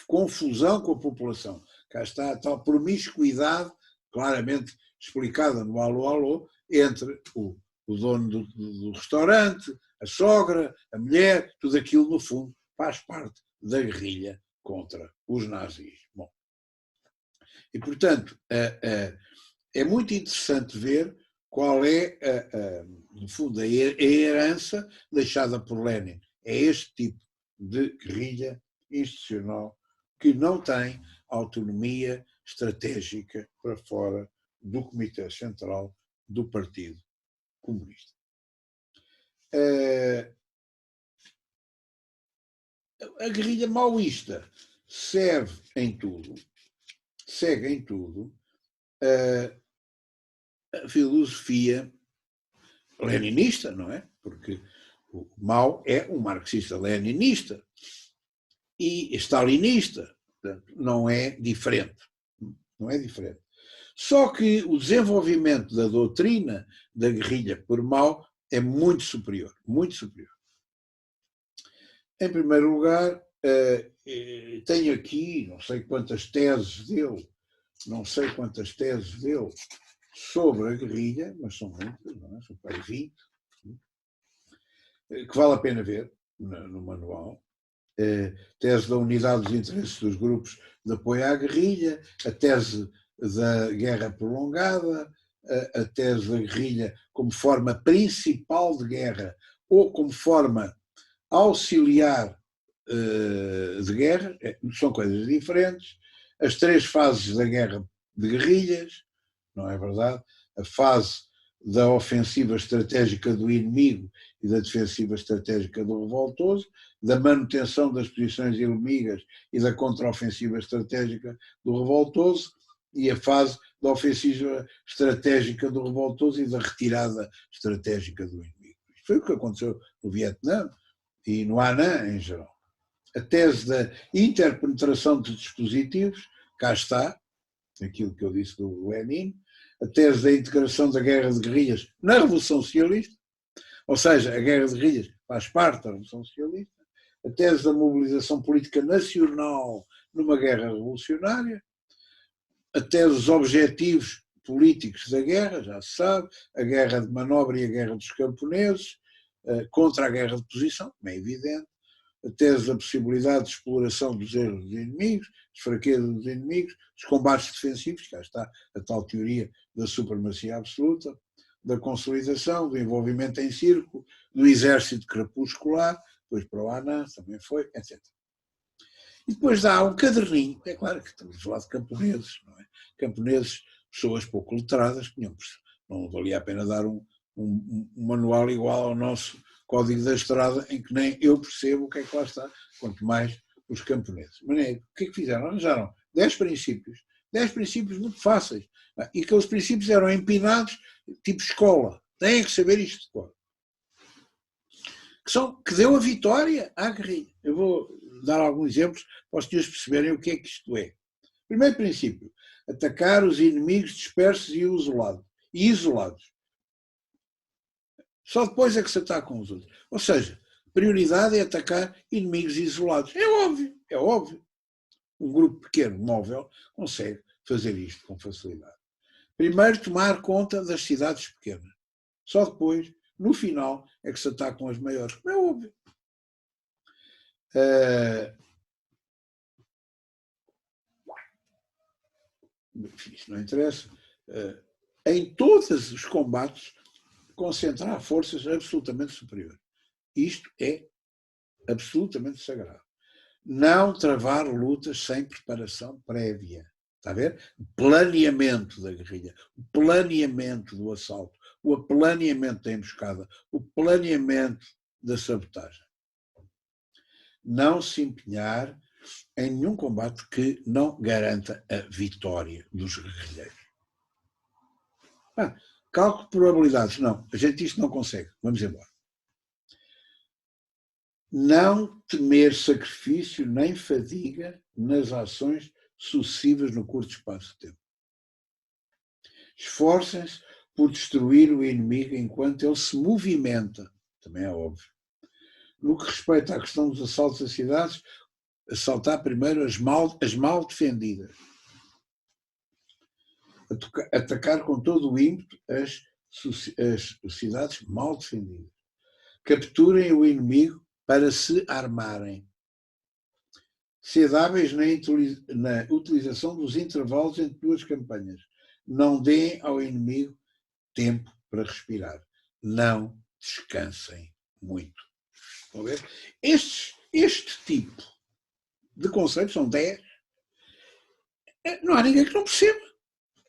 confusão com a população, cá está a tal promiscuidade, claramente explicada no Alô Alô, entre o dono do restaurante, a sogra, a mulher, tudo aquilo, no fundo, faz parte da guerrilha contra os nazis. Bom, e, portanto, é muito interessante ver qual é, no fundo, a herança deixada por Lenin. É este tipo de guerrilha institucional que não tem autonomia estratégica para fora do Comitê Central do Partido Comunista. A guerrilha maoísta segue em tudo a filosofia leninista, não é? Porque o Mao é um marxista-leninista e stalinista, portanto, não é diferente. Não é diferente. Só que o desenvolvimento da doutrina da guerrilha por Mao é muito superior, muito superior. Em primeiro lugar, tenho aqui não sei quantas teses dele sobre a guerrilha, mas são muitas, não é? São para 20, que vale a pena ver no manual. Tese da unidade dos interesses dos grupos de apoio à guerrilha, a tese da guerra prolongada, a tese da guerrilha como forma principal de guerra ou como forma auxiliar de guerra, são coisas diferentes. As 3 fases da guerra de guerrilhas, não é verdade? A fase da ofensiva estratégica do inimigo e da defensiva estratégica do revoltoso, da manutenção das posições inimigas e da contraofensiva estratégica do revoltoso, e a fase da ofensiva estratégica do revoltoso e da retirada estratégica do inimigo. Isto foi o que aconteceu no Vietnã e no Anã em geral. A tese da interpenetração de dispositivos, cá está, aquilo que eu disse do Lenin, a tese da integração da guerra de guerrilhas na Revolução Socialista, ou seja, a guerra de guerrilhas faz parte da Revolução Socialista, a tese da mobilização política nacional numa guerra revolucionária, a tese dos objetivos políticos da guerra, já se sabe, a guerra de manobra e a guerra dos camponeses, contra a guerra de posição, como é evidente, a tese da possibilidade de exploração dos erros dos inimigos, das fraquezas dos inimigos, dos combates defensivos, cá está a tal teoria da supremacia absoluta, da consolidação, do envolvimento em círculo, do exército crepuscular, depois para o Anã também foi, etc. E depois dá um caderninho, é claro que estamos a falar de camponeses, não é? Camponeses, pessoas pouco letradas, que não valia a pena dar um manual igual ao nosso Código da Estrada, em que nem eu percebo o que é que lá está, quanto mais os camponeses. Mas o que é que fizeram? Arranjaram 10 princípios muito fáceis, e aqueles princípios eram empinados, tipo escola, têm que saber isto de cor. Que deu a vitória à guerrilha. Eu vou dar alguns exemplos para os senhores perceberem o que é que isto é. Primeiro princípio, atacar os inimigos dispersos e isolados. Só depois é que se atacam os outros. Ou seja, prioridade é atacar inimigos isolados. É óbvio. Um grupo pequeno, móvel, consegue fazer isto com facilidade. Primeiro, tomar conta das cidades pequenas. Só depois, no final, é que se atacam as maiores. É óbvio. Isso não interessa. Em todos os combates, concentrar forças absolutamente superiores. Isto é absolutamente sagrado. Não travar lutas sem preparação prévia. Está a ver? O planeamento da guerrilha, o planeamento do assalto, o planeamento da emboscada, o planeamento da sabotagem. Não se empenhar em nenhum combate que não garanta a vitória dos guerrilheiros. Cálculo de probabilidades. Não, a gente isto não consegue. Vamos embora. Não temer sacrifício nem fadiga nas ações sucessivas no curto espaço de tempo. Esforcem-se por destruir o inimigo enquanto ele se movimenta. Também é óbvio. No que respeita à questão dos assaltos a cidades, assaltar primeiro as mal defendidas. Atacar com todo o ímpeto as cidades mal defendidas. Capturem o inimigo para se armarem. Ser hábeis na utilização dos intervalos entre duas campanhas. Não deem ao inimigo tempo para respirar. Não descansem muito. Estão a ver? Este tipo de conceitos, são 10, não há ninguém que não perceba.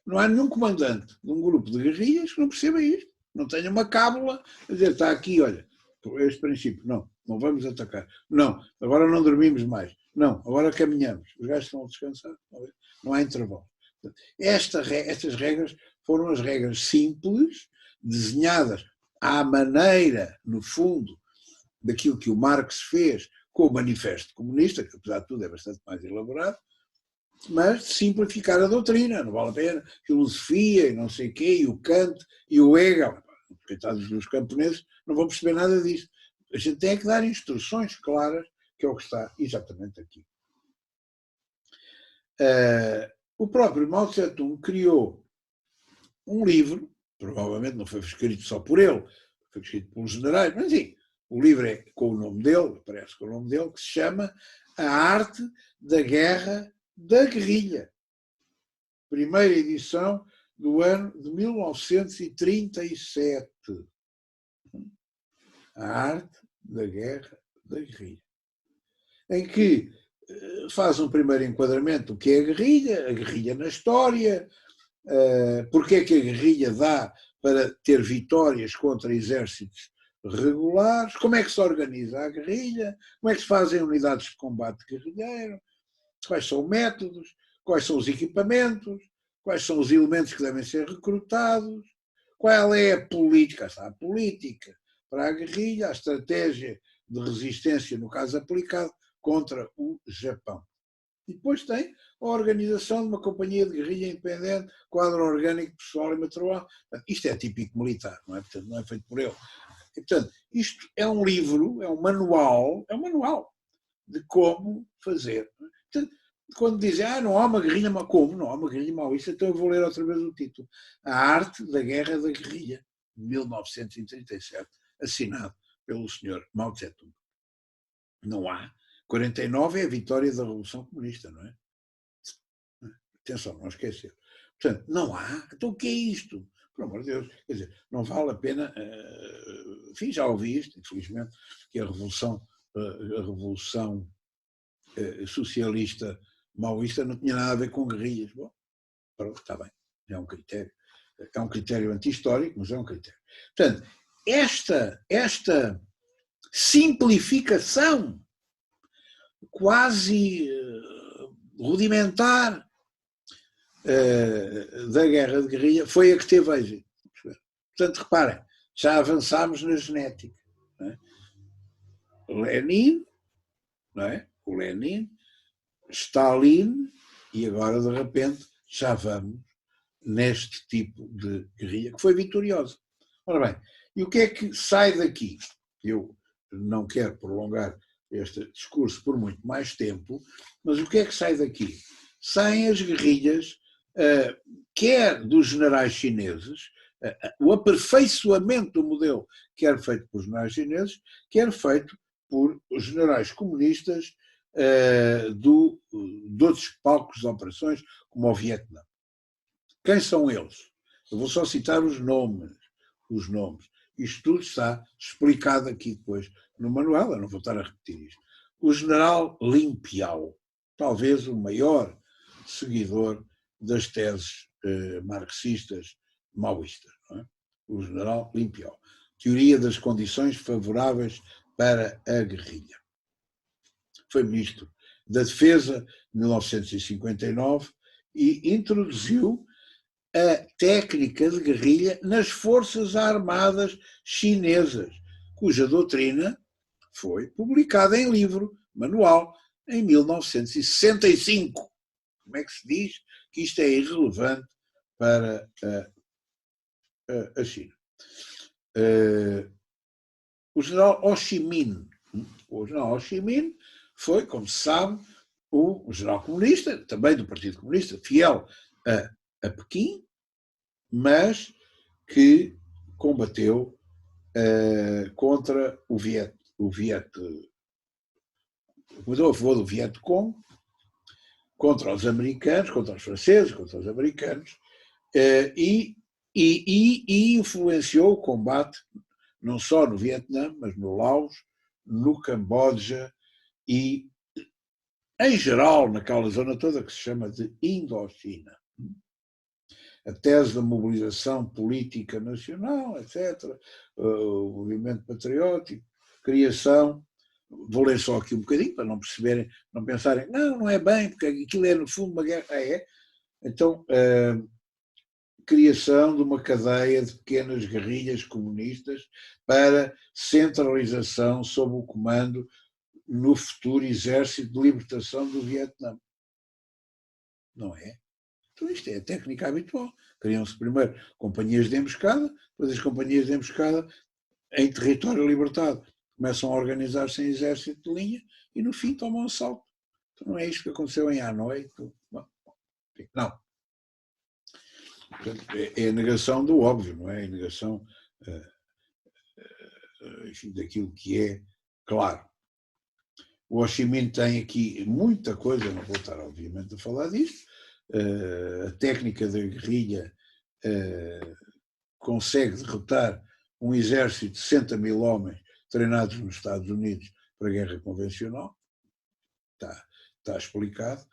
Não há nenhum comandante de um grupo de guerrilhas que não perceba isto. Não tenha uma cábula a dizer, está aqui, olha, este princípio, não vamos atacar. Não, agora não dormimos mais. Não, agora caminhamos. Os gajos estão a descansar. Não há intervalo. Estas regras foram as regras simples, desenhadas à maneira, no fundo, daquilo que o Marx fez com o Manifesto Comunista, que apesar de tudo é bastante mais elaborado, mas de simplificar a doutrina, não vale a pena. Filosofia e não sei o quê, e o Kant e o Hegel, coitados dos camponeses, não vão perceber nada disso. A gente tem que dar instruções claras, que é o que está exatamente aqui. O próprio Mao Tse-tung criou um livro, provavelmente não foi escrito só por ele, foi escrito pelos generais, mas sim, o livro é com o nome dele, aparece com o nome dele, que se chama A Arte da Guerra da Guerrilha. Primeira edição do ano de 1937. A Arte da Guerra da Guerrilha. Em que faz um primeiro enquadramento do que é a guerrilha na história, porque é que a guerrilha dá para ter vitórias contra exércitos regulares, como é que se organiza a guerrilha, como é que se fazem unidades de combate guerrilheiro, quais são os métodos, quais são os equipamentos, quais são os elementos que devem ser recrutados, qual é a política para a guerrilha, a estratégia de resistência, no caso aplicado, contra o Japão. E depois tem a organização de uma companhia de guerrilha independente, quadro orgânico, pessoal e material. Isto é típico militar, não é? Portanto, não é feito por ele. E, portanto, isto é um livro, é um manual de como fazer. Portanto, quando dizem, não há uma guerrilha maoísta, como? Não há uma guerrilha maoísta, então eu vou ler outra vez o título. A Arte da Guerra da Guerrilha, de 1937, assinado pelo senhor Mao Tse-tung. Não há. 49 é a vitória da Revolução Comunista, não é? Atenção, não esquecer. Portanto, não há. Então o que é isto? Por amor de Deus. Quer dizer, não vale a pena. Enfim, já ouvi isto, infelizmente, que a Revolução socialista maoísta não tinha nada a ver com guerrilhas. Bom, pronto, está bem, é um critério. É um critério anti-histórico, mas é um critério. Portanto, esta simplificação quase rudimentar da guerra de guerrilha foi a que teve êxito. Portanto, reparem, já avançámos na genética. Não é? Lenin, não é? O Lenin, Stalin, e agora, de repente, já vamos neste tipo de guerrilha, que foi vitoriosa. Ora bem, e o que é que sai daqui? Eu não quero prolongar este discurso por muito mais tempo, mas o que é que sai daqui? Saem as guerrilhas, quer dos generais chineses, o aperfeiçoamento do modelo, quer feito por generais chineses, quer feito por generais comunistas de outros palcos de operações, como o Vietnã. Quem são eles? Eu vou só citar os nomes. Isto tudo está explicado aqui depois no manual, eu não vou estar a repetir isto. O general Lin Piao, talvez o maior seguidor das teses marxistas maoístas. Não é? O general Lin Piao. Teoria das condições favoráveis para a guerrilha. Foi ministro da Defesa em 1959 e introduziu a técnica de guerrilha nas Forças Armadas Chinesas, cuja doutrina foi publicada em livro, manual, em 1965. Como é que se diz que isto é irrelevante para a China? O general Ho Chi Minh. O general Ho Chi Minh foi, como se sabe, o general comunista, também do Partido Comunista, fiel a Pequim, mas que combateu contra o a favor do Vietcong, contra os americanos, contra os franceses, contra os americanos, e influenciou o combate não só no Vietnã, mas no Laos, no Camboja e, em geral, naquela zona toda que se chama de Indochina. A tese da mobilização política nacional, etc., o movimento patriótico, criação. Vou ler só aqui um bocadinho para não perceberem, não pensarem, não é bem, porque aquilo é no fundo uma guerra. É. Então, criação de uma cadeia de pequenas guerrilhas comunistas para centralização sob o comando no futuro Exército de Libertação do Vietnã. Não é? Então isto é a técnica habitual. Criam-se primeiro companhias de emboscada, depois as companhias de emboscada em território libertado começam a organizar-se em exército de linha e no fim tomam assalto. Então não é isto que aconteceu em Hanoi. Não. É a negação do óbvio, não é? A negação enfim, daquilo que é claro. O Ho Chi Minh tem aqui muita coisa, não vou estar obviamente a falar disto. A técnica da guerrilha consegue derrotar um exército de 60 mil homens treinados nos Estados Unidos para a guerra convencional. Está explicado.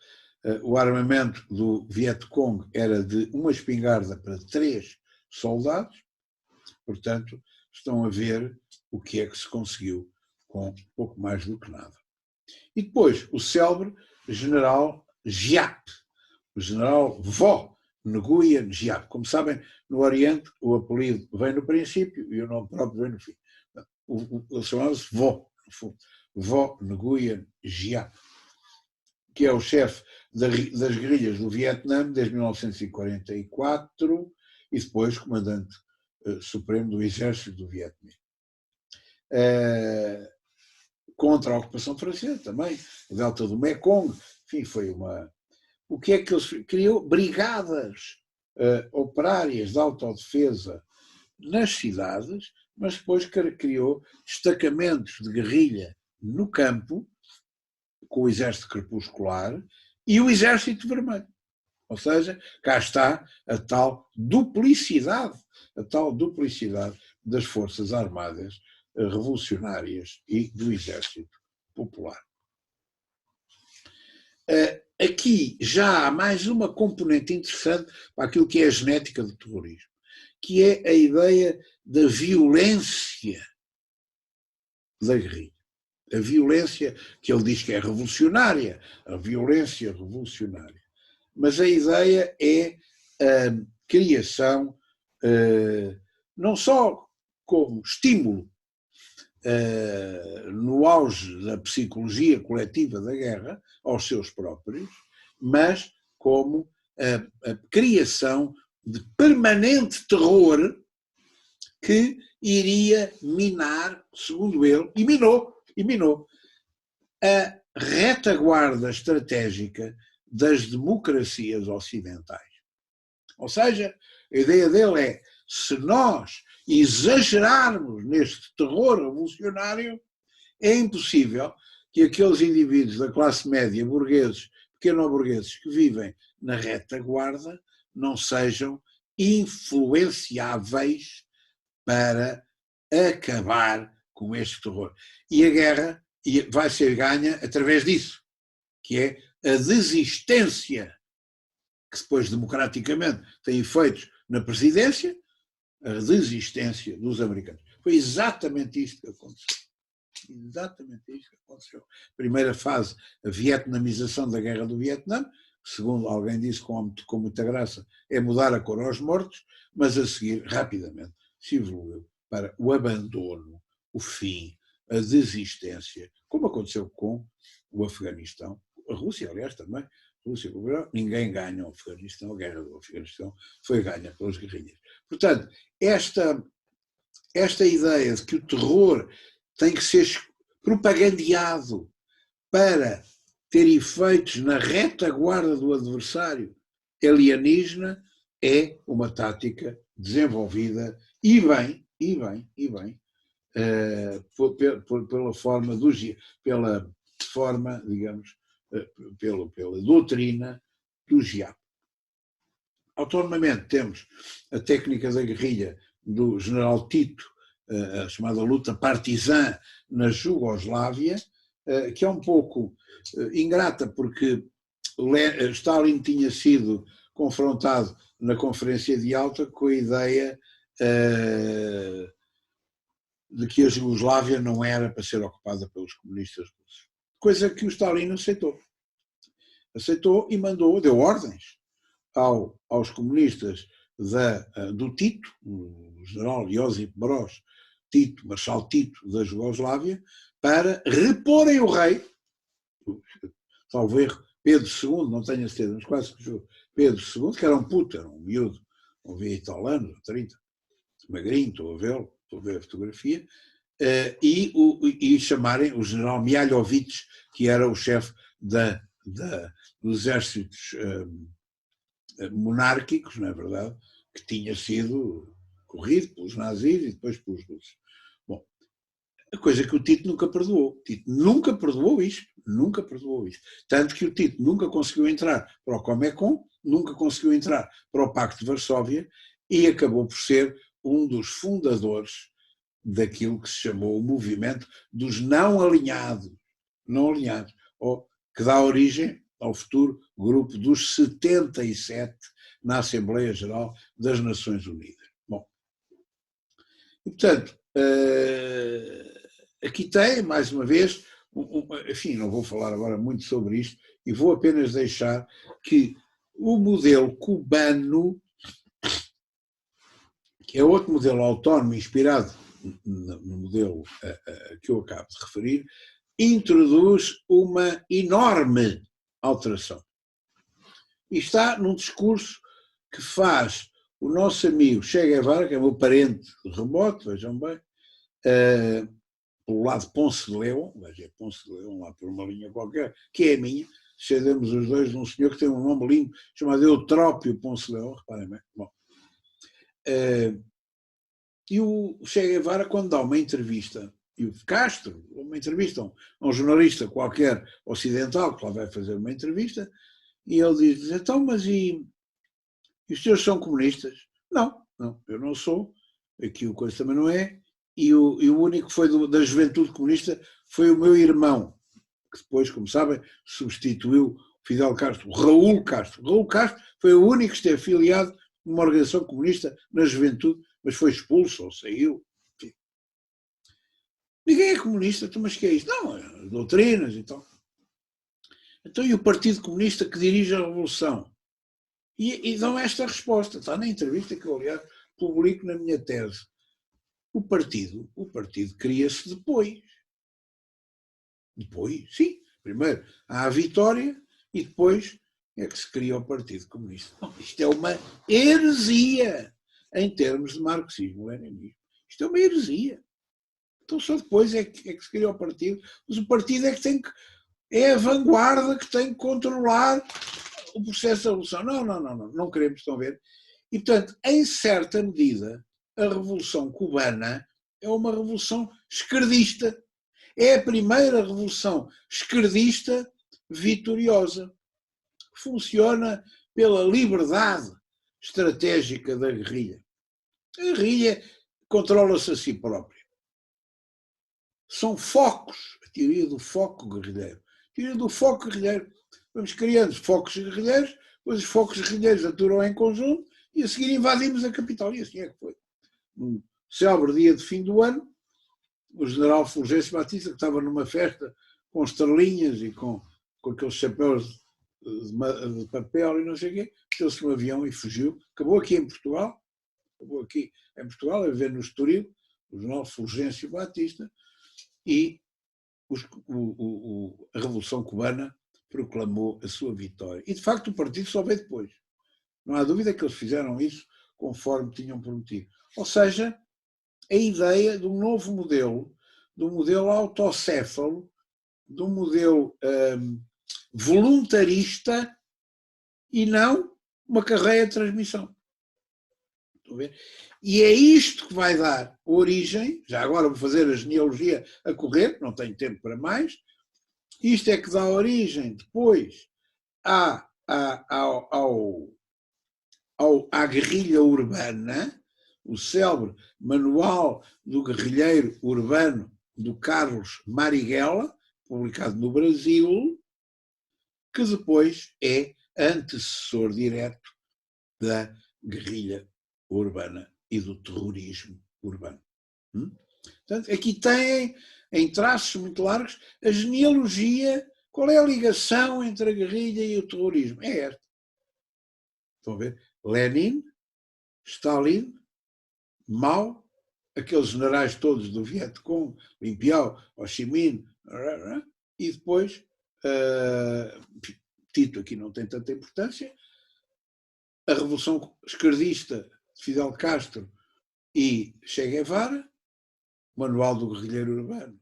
O armamento do Vietcong era de uma espingarda para 3 soldados, portanto, estão a ver o que é que se conseguiu com pouco mais do que nada. E depois, o célebre general Giap, o general Vo Nguyen Giap. Como sabem, no Oriente o apelido vem no princípio e o nome próprio vem no fim. Ele chamava-se Vo, no fundo. Vo Nguyen Giap, que é o chefe das guerrilhas do Vietnã desde 1944 e depois comandante supremo do exército do Vietnã. Contra a ocupação francesa também, o delta do Mekong, enfim, foi uma... O que é que eles criou? Brigadas operárias de autodefesa nas cidades, mas depois criou destacamentos de guerrilha no campo, com o exército crepuscular e o exército vermelho. Ou seja, cá está a tal duplicidade das forças armadas revolucionárias e do exército popular. Aqui já há mais uma componente interessante para aquilo que é a genética do terrorismo, que é a ideia da violência da guerrilha. A violência que ele diz que é revolucionária, a violência revolucionária. Mas a ideia é a criação, não só como estímulo no auge da psicologia coletiva da guerra, aos seus próprios, mas como a criação de permanente terror que iria minar, segundo ele, e minou a retaguarda estratégica das democracias ocidentais. Ou seja, a ideia dele é, se nós exagerarmos neste terror revolucionário, é impossível que aqueles indivíduos da classe média, burgueses, pequeno-burgueses, que vivem na retaguarda, não sejam influenciáveis para acabar com este terror. E a guerra vai ser ganha através disso, que é a desistência, que depois democraticamente tem efeitos na presidência, a desistência dos americanos. Foi exatamente isto que aconteceu. Exatamente isto que aconteceu. Primeira fase, a vietnamização da guerra do Vietnã, segundo alguém disse com muita graça, é mudar a cor aos mortos, mas a seguir, rapidamente, se evoluiu para o abandono, o fim, a desistência, como aconteceu com o Afeganistão, a Rússia, aliás, também. A Rússia, ninguém ganha o Afeganistão, a guerra do Afeganistão foi ganha pelas guerrilhas. Portanto, esta ideia de que o terror tem que ser propagandeado para ter efeitos na retaguarda do adversário alienígena é uma tática desenvolvida e bem, pela forma, digamos, pela doutrina do GIAP. Autonomamente temos a técnica da guerrilha do general Tito, a chamada luta partisã na Jugoslávia, que é um pouco ingrata porque Stalin tinha sido confrontado na Conferência de Yalta com a ideia de que a Jugoslávia não era para ser ocupada pelos comunistas russos. Coisa que o Stalin aceitou. Aceitou e deu ordens aos comunistas do Tito, o general Josip Broz Tito, Marshal Tito da Jugoslávia, para reporem o rei, salvo erro, Pedro II, não tenho a certeza, mas quase que Pedro II, que era um puto, era um miúdo, não via italiano, 30, magrinho, estou a ver a fotografia, e chamarem o general Mihaljevic, que era o chefe dos exércitos monárquicos, não é verdade, que tinha sido corrido pelos nazis e depois pelos russos. Bom, a coisa que o Tito nunca perdoou. Tito nunca perdoou isto. Tanto que o Tito nunca conseguiu entrar para o Comecon, nunca conseguiu entrar para o Pacto de Varsóvia e acabou por ser um dos fundadores daquilo que se chamou o movimento dos não alinhados, ou que dá origem ao futuro grupo dos 77 na Assembleia Geral das Nações Unidas. Bom, e portanto, aqui tem, mais uma vez, enfim, não vou falar agora muito sobre isto, e vou apenas deixar que o modelo cubano, que é outro modelo autónomo, inspirado no modelo que eu acabo de referir, introduz uma enorme alteração. E está num discurso que faz o nosso amigo Che Guevara, que é meu parente remoto, vejam bem, pelo lado de Ponce de León, veja, Ponce de León lá por uma linha qualquer, que é a minha, cedemos os dois de um senhor que tem um nome lindo, chamado Eutrópio Ponce de León, reparem bem. Bom, e o Che Guevara, quando dá uma entrevista, e o Castro, uma entrevista a um jornalista qualquer ocidental, que lá vai fazer uma entrevista, e ele diz, então, mas e os senhores são comunistas? Não, eu não sou, aqui o coisa também não é, e o único que foi da juventude comunista foi o meu irmão, que depois, como sabem, substituiu Fidel Castro, Raul Castro. Raul Castro foi o único que esteve afiliado numa organização comunista na juventude, mas foi expulso ou saiu. Enfim. Ninguém é comunista, então, mas que é isso? Não, doutrinas e tal. Então, e o Partido Comunista que dirige a Revolução? E dão esta resposta, está na entrevista que eu, aliás, publico na minha tese. O partido cria-se depois. Depois, sim. Primeiro há a vitória e depois é que se cria o Partido Comunista. Não, isto é uma heresia em termos de marxismo-leninismo. Isto é uma heresia. Então só depois é que se cria o partido. Mas o partido é que tem que... É a vanguarda que tem que controlar o processo da revolução. Não queremos, estão a ver? E, portanto, em certa medida, a Revolução Cubana é uma revolução esquerdista. É a primeira revolução esquerdista vitoriosa. Funciona pela liberdade estratégica da guerrilha. A guerrilha controla-se a si própria. São focos, a teoria do foco guerrilheiro. A teoria do foco guerrilheiro. Vamos criando focos guerrilheiros, depois os focos guerrilheiros aturam em conjunto e a seguir invadimos a capital. E assim é que foi. No célebre dia de fim do ano, o general Fulgêncio Batista, que estava numa festa com estrelinhas e com aqueles chapéus de papel e não sei o quê, meteu-se no avião e fugiu. Acabou aqui em Portugal, a viver no Estoril, o general Fulgêncio Batista, e a Revolução Cubana proclamou a sua vitória. E, de facto, o partido só veio depois. Não há dúvida que eles fizeram isso conforme tinham prometido. Ou seja, a ideia de um novo modelo, de um modelo autocéfalo, de um modelo voluntarista e não uma carreira de transmissão. Estão a ver? E é isto que vai dar origem, já agora vou fazer a genealogia a correr, não tenho tempo para mais, isto é que dá origem depois à guerrilha urbana, o célebre Manual do Guerrilheiro Urbano do Carlos Marighella, publicado no Brasil, que depois é antecessor direto da guerrilha urbana e do terrorismo urbano. Portanto, aqui tem, em traços muito largos, a genealogia. Qual é a ligação entre a guerrilha e o terrorismo? É esta. Estão a ver? Lenin, Stalin, Mao, aqueles generais todos do Vietcong, Lin Biao, Ho Chi Minh, e depois, Tito aqui não tem tanta importância, a Revolução Esquerdista de Fidel Castro e Che Guevara, Manual do Guerrilheiro Urbano